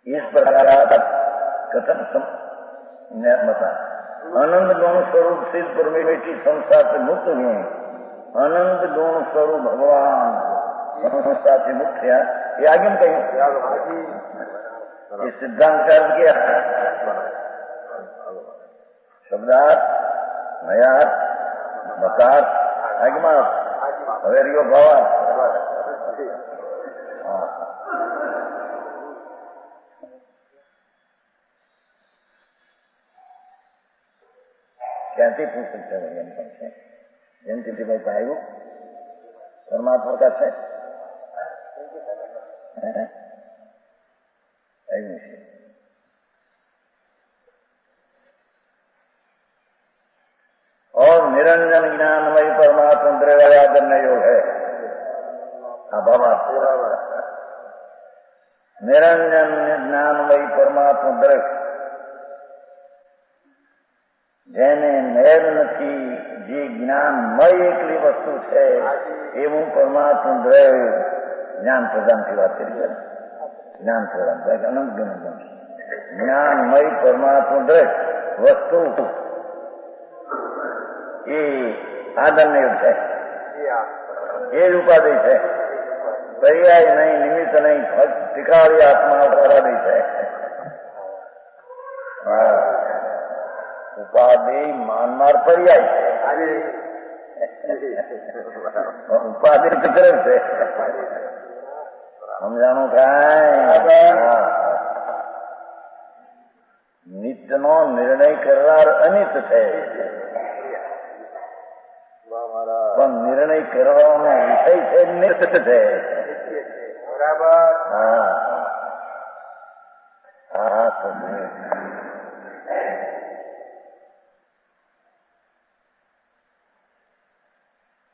इस प्रकार कथन मता आनंद गुण स्वरूप सिद्ध परमेश्वर संसार से मुक्त हुए. आनंद गुण स्वरूप भगवान संसार से मुक्त किया ये आगे में कहीं इस सिद्धांत का अर्थ किया शब्दार्थ नयार्थ मतार्थ आगमा अवेरियो भावार्थ ક્યાંથી પૂછ શકશે એમ પણ છે જેમ કીધું આવ્યું પરમાત્મા કા છે આવ્યું છે और निरंजन ज्ञानमयी परमात्मा द्रव्यादन्य योग है। हाँ बाबा, निरंजन ज्ञानमयी परमात्मा દ્રવ્ય જેને મેલ નથી, જે જ્ઞાનમય એકલી વસ્તુ છે એવું પરમાત્મા દ્રવ્ય જ્ઞાન પ્રધાનથી વાત કરી છે. જ્ઞાન પ્રધાન અનંત ગણ જ્ઞાનમય પરમાત્મા દ્રવ્ય વસ્તુ એ આદરણીય છે, એ જ ઉપાધિ છે. પર્યાય નહીં, નિમિત્ત નહીં, ટીકાળી આત્મા પરાધી છે. ઉપાધિ માનનાર પર્યાય છે, ઉપાધિ વિતરણ છે. સમજાણું કાંઈ? નિત્યનો નિર્ણય કરનાર અનિત છે, પણ નિર્ણય કરવાનો વિષય છે નિત્ય છે. બરાબર. હા હા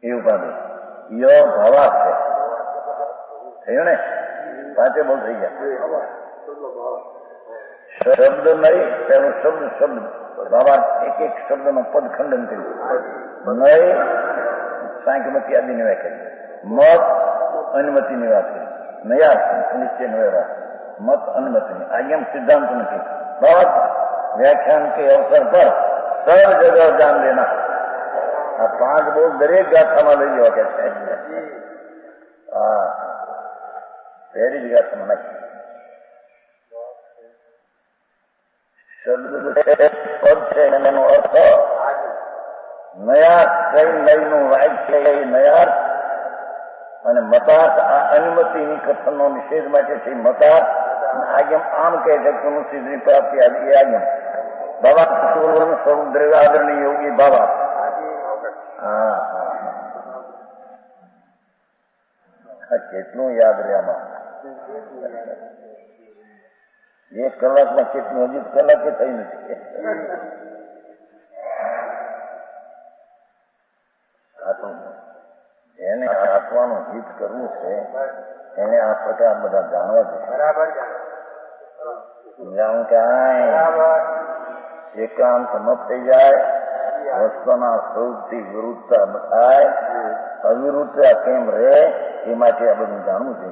એ ઉપાધિ યો ભાવાત છે. થયું ને? પાંચે બોલ થઈ ગયા. શબ્દ નહીં, પેલું શબ્દ ભાવાત એક એક શબ્દનો પદ ખંડન કર્યું. નહીં સાંખ્યમતી આદિની વ્યાખ્યા, મત અનુમતિની વાત કરી, નયા નિશ્ચયની વાત, મત અનુમતિની આજ્ઞા સિદ્ધાંત નથી. ભાવાત વ્યાખ્યાન કે અવસર પર સર જગહ જાન દેના. આ પાંચ બોલ દરેક ગાથામાં લઈ જવા કે છે. હા, પહેલી જ ગાથામાં નાખી. શબ્દ પદ છે એનો અર્થ નયાર્થ, કઈ નયનું વાક્ય છે એ નયાર્થ, અને મતાર્થ આ અનુમતિની કથનનો નિષેધ માટે છે મતાર્થ. આગમ આમ કહે છે કે સિદ્ધિ પ્રાપ્તિ આદિ એ આગમ. બાબા સ્વરૂપ દ્રવ્ય આદરણીય યોગી બાબા. હા હા, કેટલું યાદ રહે આમાં? એક કલાકમાં કેટલું? હજી કલાકે થઈ નથી. એને આપવાનું હિત કરવું છે, એને આ પ્રકાર બધા જાણવા છે. બરાબર. જાણું કાંઈ એકાંત ન થઈ જાય, વસ્તુના સ્વરૂપથી વિરુદ્ધતા થાય, અવિરુદ્ધતા કેમ રહે એ માટે આ બધું જાણવું છે.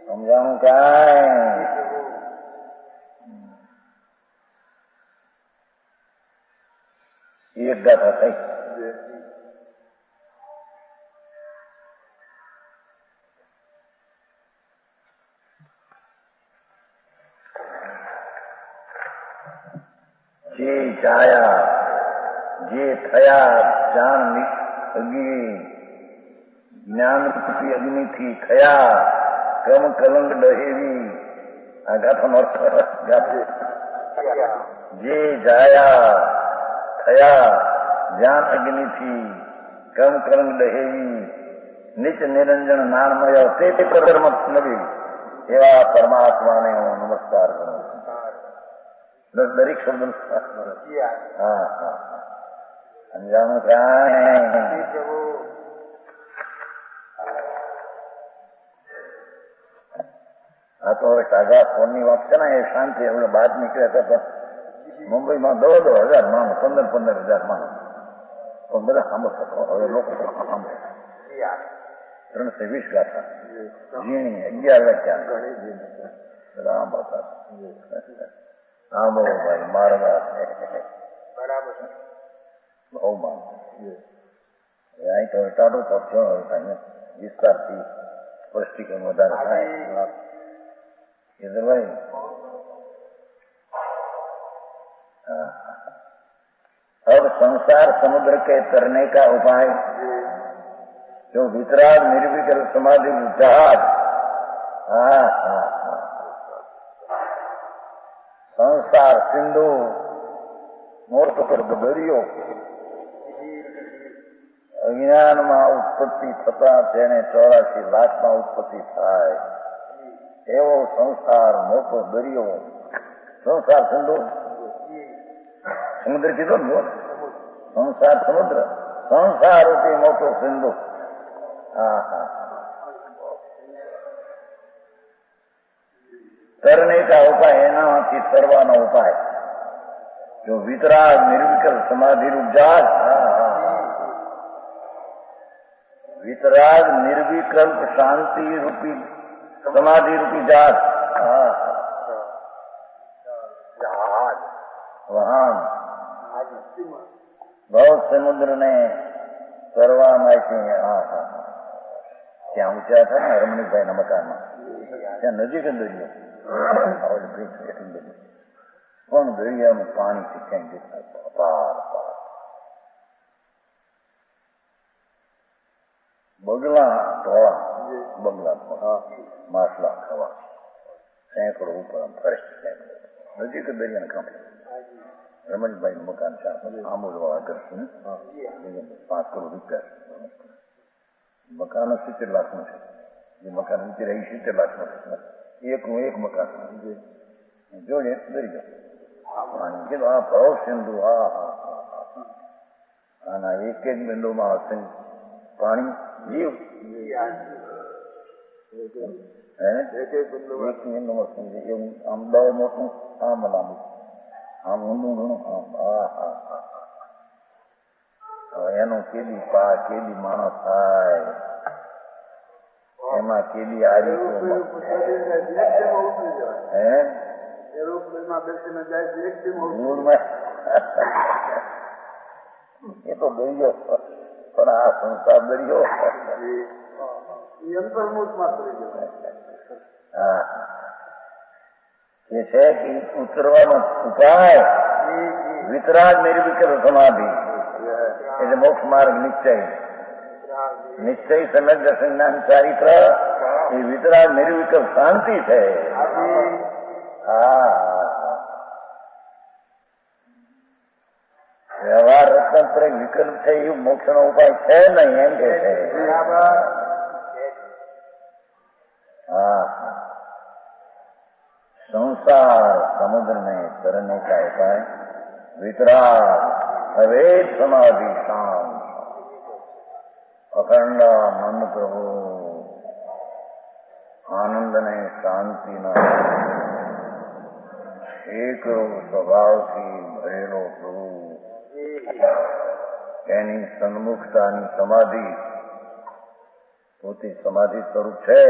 સમજાણું કાંઈ? એક ગાથા થઈ. જે જાયા, જે થયા, જ્ઞાન રૂપી અગ્નિથી થયા, કમ કલંક દહેવી. આ ગાથાનો અર્થ ગાથે. જે જાયા, થયા, જ્ઞાન અગ્નિથી કમ કલંક દહેવી, નિચ નિરંજન નાણમય તે પરમ નવી એવા પરમાત્માને હું નમસ્કાર કરું. દરેક શબ્દ. હા હા, સમજાણું કાંઈ? આ તો હવે તાજા ફોનની વાત છે ને, એ શાંતિ એમને બહાર નીકળ્યા હતા. મુંબઈમાં 10,000 માણસ, 15,000 માણસ, પણ બધા સાંભળતા. હવે લોકો સાંભળે. 320 ગાથા ઝીણી 11 વ્યાખ્યા બધા સાંભળતા. હા બહુ ભાઈ મારવા બરાબર, બહુ માન. અહીં તો ટાટો પક્ષો વિસ્તારથી સ્પષ્ટીકરણ વધારે થાય. इधर भाई अब संसार समुद्र के तरने का उपाय जो वितराग निर्विकल्प समाधि जहाज. हाँ हाँ हाँ, संसार सिंधु મોટો દરિયો અજ્ઞાનમાં ઉત્પત્તિ થતા તેને 84 લાખમાં ઉત્પત્તિ થાય એવો સંસાર મોટો દરિયો. સંસાર સિંધુ સમુદ્ર કીધો ને, संसार समुद्र, संसार रूपी मोटो सिंधु। तरने का उपाय एनामांथी तरવાનો उपाय जो वितराग निर्विकल समाधि रूप जात, वितराग निर्विकल्प शांति रूपी समाधि रूपी जात, वहां बहुत समुद्र ने तरवा मायके ત્યાં ઊંચા હતા ને રમણીકભાઈના મકાનમાં, ત્યાં નજીક જ દરિયો પણ દરિયાનું પાણી ક્યાંય દેખાય પાર પાર. બગલા ટોળા, બગલા માછલા ખાવા સેંકડો ઉપર ફરે, નજીક જ દરિયાને કાંઠે. રમણભાઈનું મકાન છે આંબોદવાળા કરશું, 5 કરોડ રૂપિયા મકાન 70 લાખનું છે. જે મકાન ઊંચી રહી 70 લાખનું છે, એકનું એક મકાન જોડે દરિયો પાણી. કીધું આ ભાવ સિંધુ, આના એક એક બિંદુમાં હશે પાણી જીવ, એક બિંદુમાં સમજી એવું. આમ બહુ મોટું, આમ લાંબુ, આમ ઊંડું ઘણું, એનો કેદી પા કેદી માણસ થાય, એમાં કેદી આરી એ તો દરિયો, પણ આ સંસાર દરિયો એ છે કે ઉતરવાનો ઉપાય વિતરાગ નિર્વિકલ સમાધિ એટલે મોક્ષ માર્ગ નિશ્ચય, નિશ્ચય સમ્યક દર્શન જ્ઞાન ચારિત્ર એ વિતરાગ નિર્વિકલ્પ શાંતિ છે. વ્યવહાર રત્નત્ર વિકલ્પ છે એ મોક્ષ નો ઉપાય છે નહીં એમ કે છે. संसार समुद्र में तरने का उपाय वितराग अवैध समाधि शांत अखंड आनंद प्रभु आनंद ने शांति न एक स्वभाव થી ભરેલો પ્રભુ એની સન્મુખતાની સમાધિ પોતે સમાધિ સ્વરૂપ છે.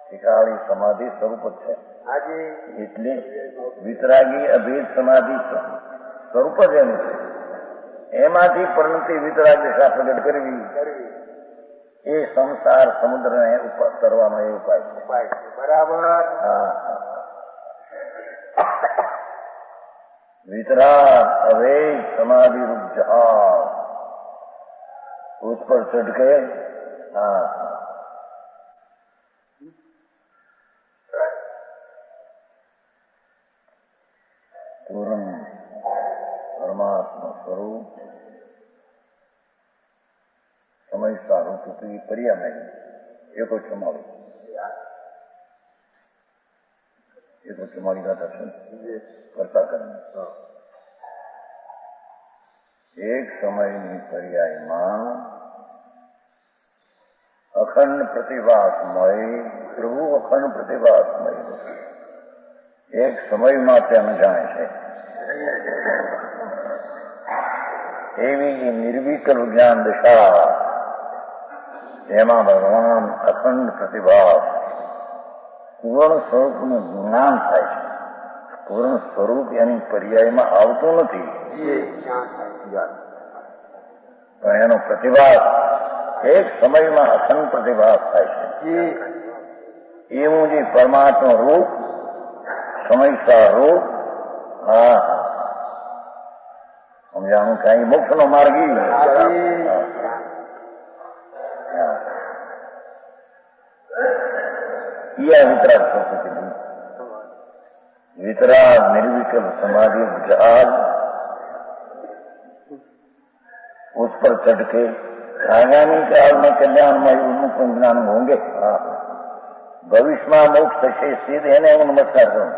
શિખાળી સમાધિ સ્વરૂપ જ છે. એટલે વિતરાગી અભેદ સમાધિ સ્વરૂપ જ એનું છે. એમાંથી પરિણતિ વિતરાગ દિશા પ્રગટ કરવી એ સંસાર સમુદ્રને ઉપર કરવાનો એ ઉપાય છે. બરાબર. वितराग अवैध समाधि रूप जहाज उस पर चढ़ के पूर्ण परमात्मा स्वरूप समय सारूप की परिया में एक चुमाड़ी का दर्शन करता करना एक समय पर्याय में अखंड प्रतिभामय प्रभु अखंड प्रतिभामय एक समय में जाने છે. એવી નિર્વિકલ્પ જ્ઞાન દિશા જેમાં ભગવાન અખંડ પ્રતિભા પૂર્ણ સ્વરૂપનું જ્ઞાન થાય છે. પૂર્ણ સ્વરૂપ એની પર્યાયમાં આવતું નથી, પણ એનો પ્રતિભાસ એક સમયમાં અખંડ પ્રતિભાસ થાય છે. એવું જે પરમાત્મા રૂપ સમયસાર રૂપ સમજાણું કઈ મોક્ષ નો માર્ગી वितराग संस्कृति वितराग निर्विकल्प समाधि जहाज उस पर चढ़ के आगामी काल में कल्याणमय उन्मुख ज्ञान होंगे. भविष्य में मोक्ष से सीधे ने नमस्कार करूं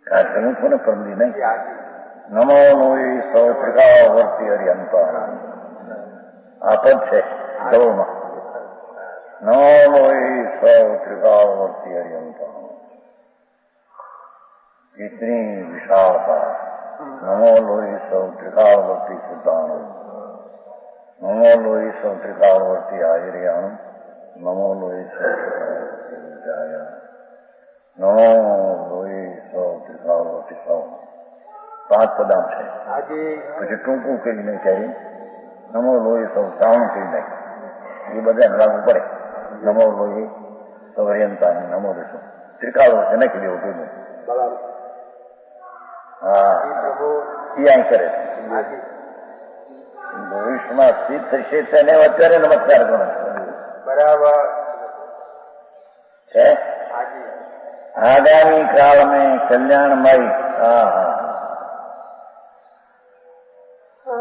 कार्यक्रम को न परम दी नहीं। नमो लोई सौ त्रिकावर्ती हरियंता आपद है दौड़ में। नमो लोई सौ त्रिकावर्ती हरियंता इतनी विशालता। नमो लोई सौ त्रिकावर्ती सिद्धांत। नमो लोई सौ त्रिकावर्ती आयरियाण। नमो लोई सौ त्रिकावर्ती विद्याया। नमो लोई सौ त्रिकावर्ती सौ 5 पदाम છે પછી ટૂંકું કરી નહીં चाहिए। નમો લોહી સૌ સાવણ કરી નહીં એ બધા લાગુ પડે। નમો લોહી સૌ હરિયંતા નમો દેશો ત્રિકાળ વર્ષે નાખી દેવું કોઈ હા એ અહીં કરે ભવિષ્યમાં સ્થિત થશે તેને અત્યારે નમસ્કાર કરો બરાબર છે। आगामी काल में कल्याणमय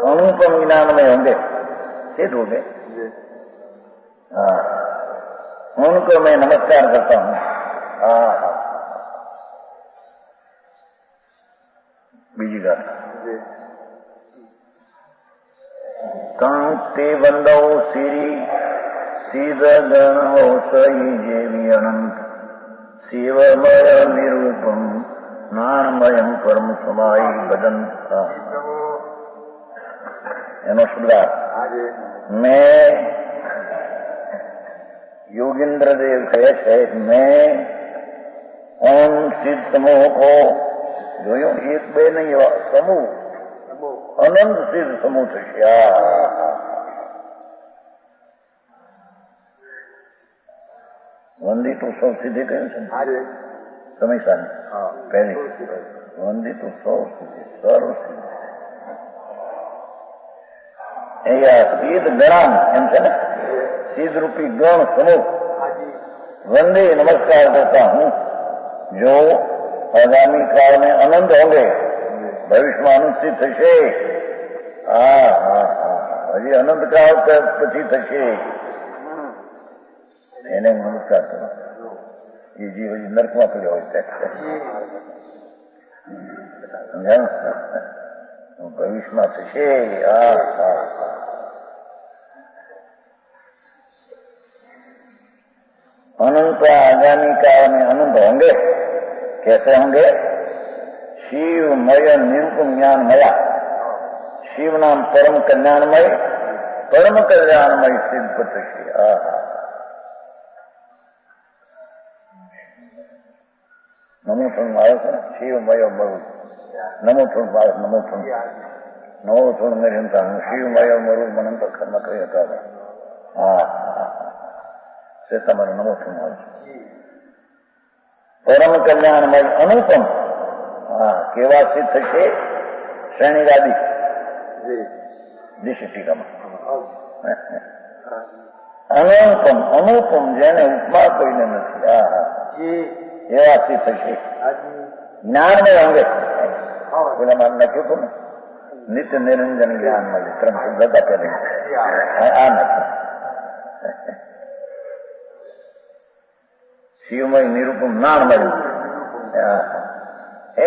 अनुपम ज्ञान में होंगे सिद्ध हो गए। उनको मैं नमस्कार करता हूँ। बीजी बात कांते बंदो सिरी सीधा गण हो सही जेवी अनंत शिवमय निरूपम ज्ञानमयम परम समाई बदंत। एनो शुद्धार्थ मैं योगेंद्र देव कहे છે मैं ओम सिद्ध समूह को जो एक बे नहीं समूह अनंत सिद्ध समूह થશે। वंदित उत्सव सीधे कहूँ समय सानी पहले वंदित उत्सव सीधे सर्व सीधे सीध गणान एम से सीध रूपी गण समूह वंदे नमस्कार करता हूँ जो आगामी काल में अनंत होंगे भविष्य में अनुष्ठित થશે। हजी अनंत काल પછી થશે એને નમસ્કાર કરો। એ જીવ હજી નર્કમાં પડ્યો હોય ભવિષ્યમાં થશે। अनंत आगामी काल में अनंत होंगे। कैसे होंगे? शिवमय निरूपम ज्ञानमया शिव नाम परम कल्याणमय सिद्ध થશે। नमो थुण मारो शिवमय मरु नमो थुण मारो नमो थुण मेरे शिवमय मरु मनंत कर्म कहता से તમારો નમો થુણ મારો પરમ કલ્યાણમય અનુપમ કેવા સિદ્ધ થશે શ્રેણીવાદી દેશી ટીકામાં અનુપમ જેને ઉપમા કોઈને નથી એવા સિદ્ધ થશે। જ્ઞાનમય અંગે પેલા મારે લખ્યું હતું ને નિત્ય નિરંજન જ્ઞાનમય 3 શબ્દ આપેલા આ નથી। शिवमय निरूपम ज्ञानमय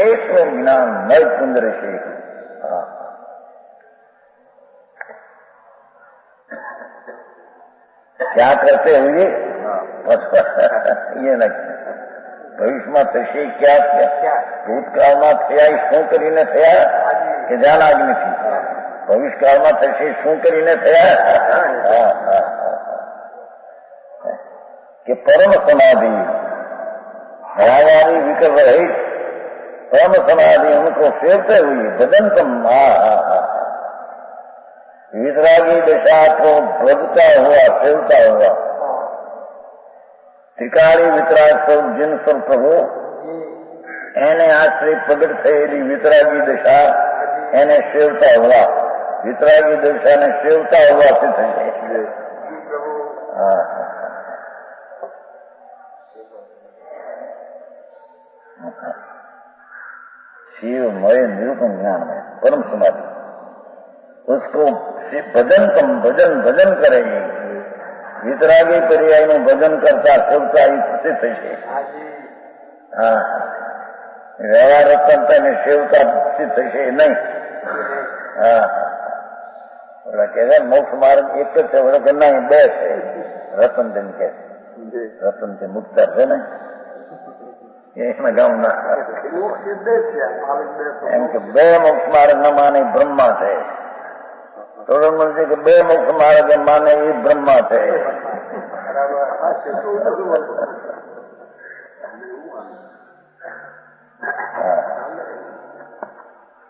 एक ज्ञानमय सुंदर से क्या करते हुए ये नहीं भविष्य में થશે क्या भूतकाल में થયા શું કરીને થયા કે ધ્યાન આગળ નથી ભવિષ્યકાળ में થશે શું કરીને થયા कि परम समाधि हरावारी विकर रहित परम समाधि उनको फेरते हुए बदंतम वितरागी दशा को भजता हुआ फेरता हुआ त्रिकाली वितराग सब जिन सब प्रभु एने आश्रय प्रगट થયેલી वितरागी दशा एने सेवता हुआ वितरागी दशा ने सेवता हुआ सिद्ध है। शिवमय निरूपम ज्ञान में परम समाधि उसको भजन करेगी वितरागी पर्याय નું ભજન કરતા સેવતા એ પ્રસિદ્ધ થશે। વ્યવહાર રતન તેને સેવતા સિદ્ધ થશે નહીં. હા એટલે કે મોક્ષ માર્ગ એક જ છે, વડે ના બે છે. રતન તેમ કે રતન થી મુક્ત છે ને એમાં ગામ ના એમ કે બે મોક્ષ માર્ગ ન માને બ્રહ્મા છે. થોડું કે બે મોક્ષ માર્ગ માને એ બ્રહ્મા છે.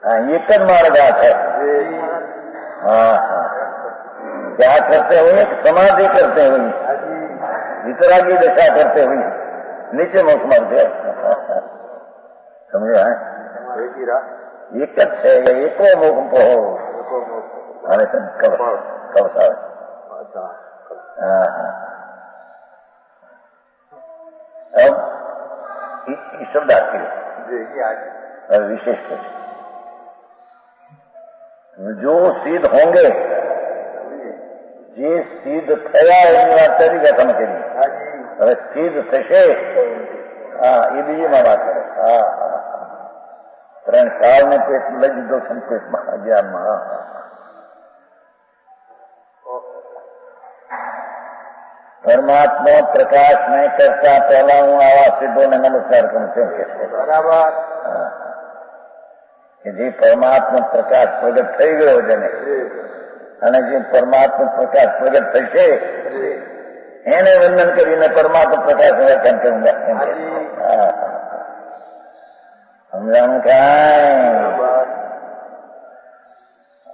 हाँ एक ही मार्ग है. हाँ हाँ क्या करते हुए समाधि करते हुए वितरागी दशा करते हुए नीचे मोक्ष मार्ग है. समझे? एक है एको मोक्ष हो अरे कब सारे. हाँ हाँ अब शब्द आती है विशेष कुछ जो सिद्ध होंगे જે સિદ્ધ થયા એની વાત કરી ગયા તમે કરી. હવે સિદ્ધ થશે હા એ બીજીમાં વાત કરે. હા હા 3 સાલનો પેટ લઈ દીધો સંકેતમાં 11માં. પરમાત્મા પ્રકાશ નહીં કરતા પહેલા હું આવા સિદ્ધોને નમસ્કાર કરું છું કે બરાબર. કે જે પરમાત્મા પ્રકાશ પ્રગટ થઈ ગયો છે ને અને જે પરમાત્મા પ્રકાશ પ્રગટ થશે એને વંદન કરીને પરમાત્મા પ્રકાશ વ્યાખ્યાન કરું. સમજાણું કાંઈ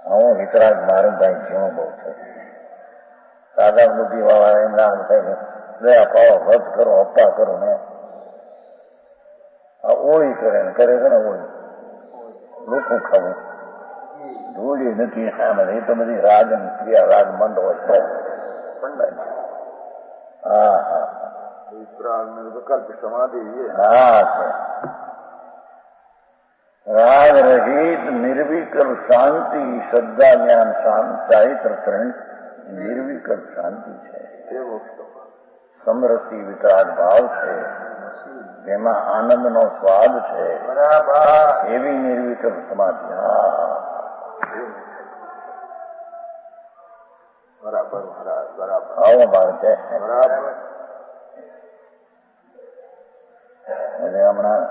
આવો વિતરાગ મારો ભાઈ જીવો બહુ છે. સાદા બુદ્ધિ વાળા એમ નામ થાય દયા પાવો વ્રત કરો અપ્પા કરો ને આ ઓળી કરે ને કરે છે ને ઓળી લોકો ખાવું ધૂળી નથી સામે. એ તો બધી રાગ ક્રિયા રાગ મંડ હોય તો હા હા વિકલ્પ સમાધિ હા છે. રાગ રહિત નિર્વિકલ્પ શાંતિ શ્રદ્ધા જ્ઞાન સાહિત્ય ત્રણ નિર્વિકલ્પ શાંતિ છે. સમરસી વિતરાગ ભાવ છે. જેમાં આનંદનો સ્વાદ છે. બરાબર એવી નિર્વિકલ્પ સમાધિ. બરાબર બરાબર આવો ભાવ છે. બરાબર એટલે હમણાં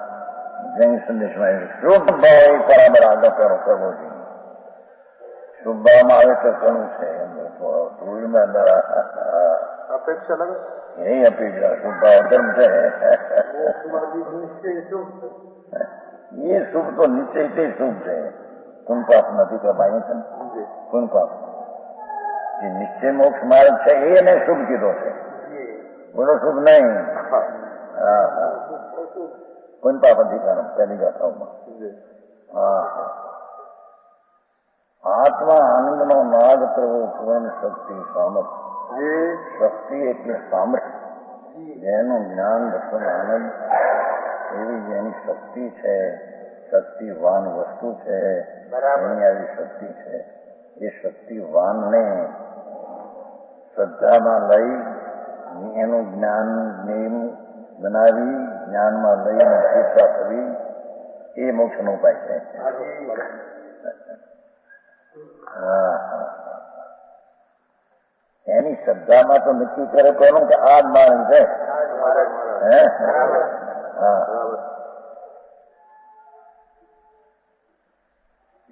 જૈન સંદેશમાં શુભ ભાવ એ બરાબર આગળ કરો કરવો જોઈએ. શુભ ભાવમાં આવે તો ઘણું છે. ધૂળમાં અપેક્ષા લાગે એ અપેક્ષા શુભ ભાવ ધર્મ છે. એ શુભ તો નિશ્ચય તે શુભ છે. કોણ પાપ નથી કમાય છે ને કોણ પાપ જે નિશ્ચય મોક્ષ માર્ગ છે એને શુભ કીધો છે. બોલો શુભ નહીં. હા હા કોણ પાપ અધિકારમ પહેલી ગાથાઓમાં. હા આત્મા આનંદનો નાદ કરવો પૂર્ણ શક્તિ સામર્થ્ય. શક્તિ એટલે સામર્થ્ય. જેનું જ્ઞાન દર્શન આનંદ એવી જેની શક્તિ છે શક્તિવાન વસ્તુ છે એની આવી શક્તિ છે. એ શક્તિવાનને શ્રદ્ધામાં લઈ એનું જ્ઞાન નિયમ બનાવી જ્ઞાનમાં લઈને ચિંતા થવી એ મોક્ષનો ઉપાય છે. હા એની શ્રદ્ધામાં તો નક્કી કરે કોનું કે આ જ માણસ છે. હા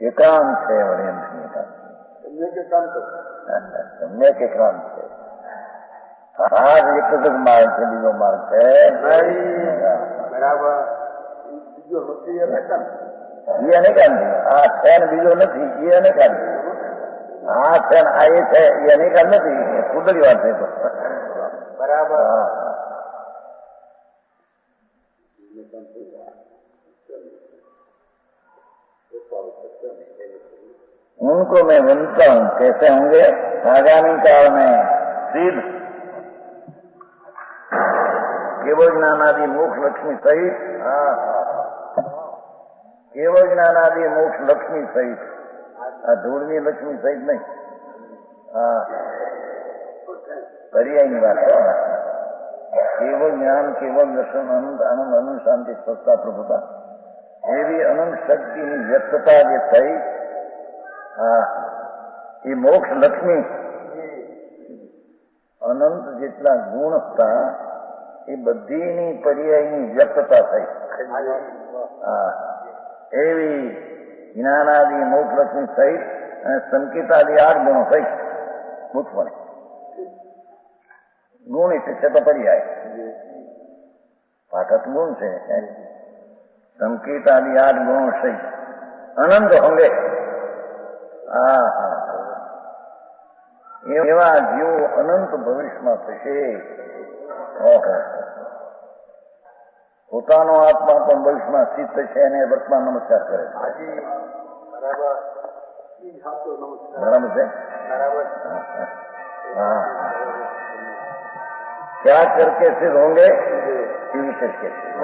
એકાંત છે. વળી એમ સમ્યક એકાંત છે. આ જ એક જ માર્ગ છે. બીજો માર્ગ છે બરાબર બીજો નથી એ અનેકાંત. આ છે ને બીજો નથી એ અનેકાંત. આ છે ને આ એ છે એ અનેકાંત નથી. એ કુદરતી વાત છે. બરાબર उनको मैं बनता हूं कैसे होंगे आगामी काल में सिद्ध केवल ज्ञानादि मोक्ष लक्ष्मी सहित. केवल ज्ञानादि मोक्ष लक्ष्मी सहित. आ धूળની લક્ષ્મી સહિત નહીં. હા પર્યાયની વાત. કેવલ જ્ઞાન કેવલ દર્શન આનંદ આનંદ અનંત શાંતિ સ્વચ્છતા પ્રભુતા એવી અનંત શક્તિની વ્યક્તતા જે થઈ એ મોક્ષ લક્ષ્મી અનંત જેટલા ગુણ હતા એ બધીની પર્યાયની વ્યક્તતા થઈ. એવી જ્ઞાનાદિ મોક્ષ લક્ષ્મી સહિત અને સંકેતાદિ 8 ગુણો થઈ મુખપણે. ગુણ એટલે છે તો પર્યાય, પાકત ગુણ છે. સંકેતાદિ 8 ગુણો સહિત અનંત હોંગે. એવા જીવો અનંત ભવિષ્યમાં થશે. પોતાનો આત્મા પણ ભવિષ્યમાં સ્થિત થશે અને વર્તમાન નમસ્કાર કરે. બરાબર છે. क्या करके सिद्ध होंगे ये विशेष कहते हैं.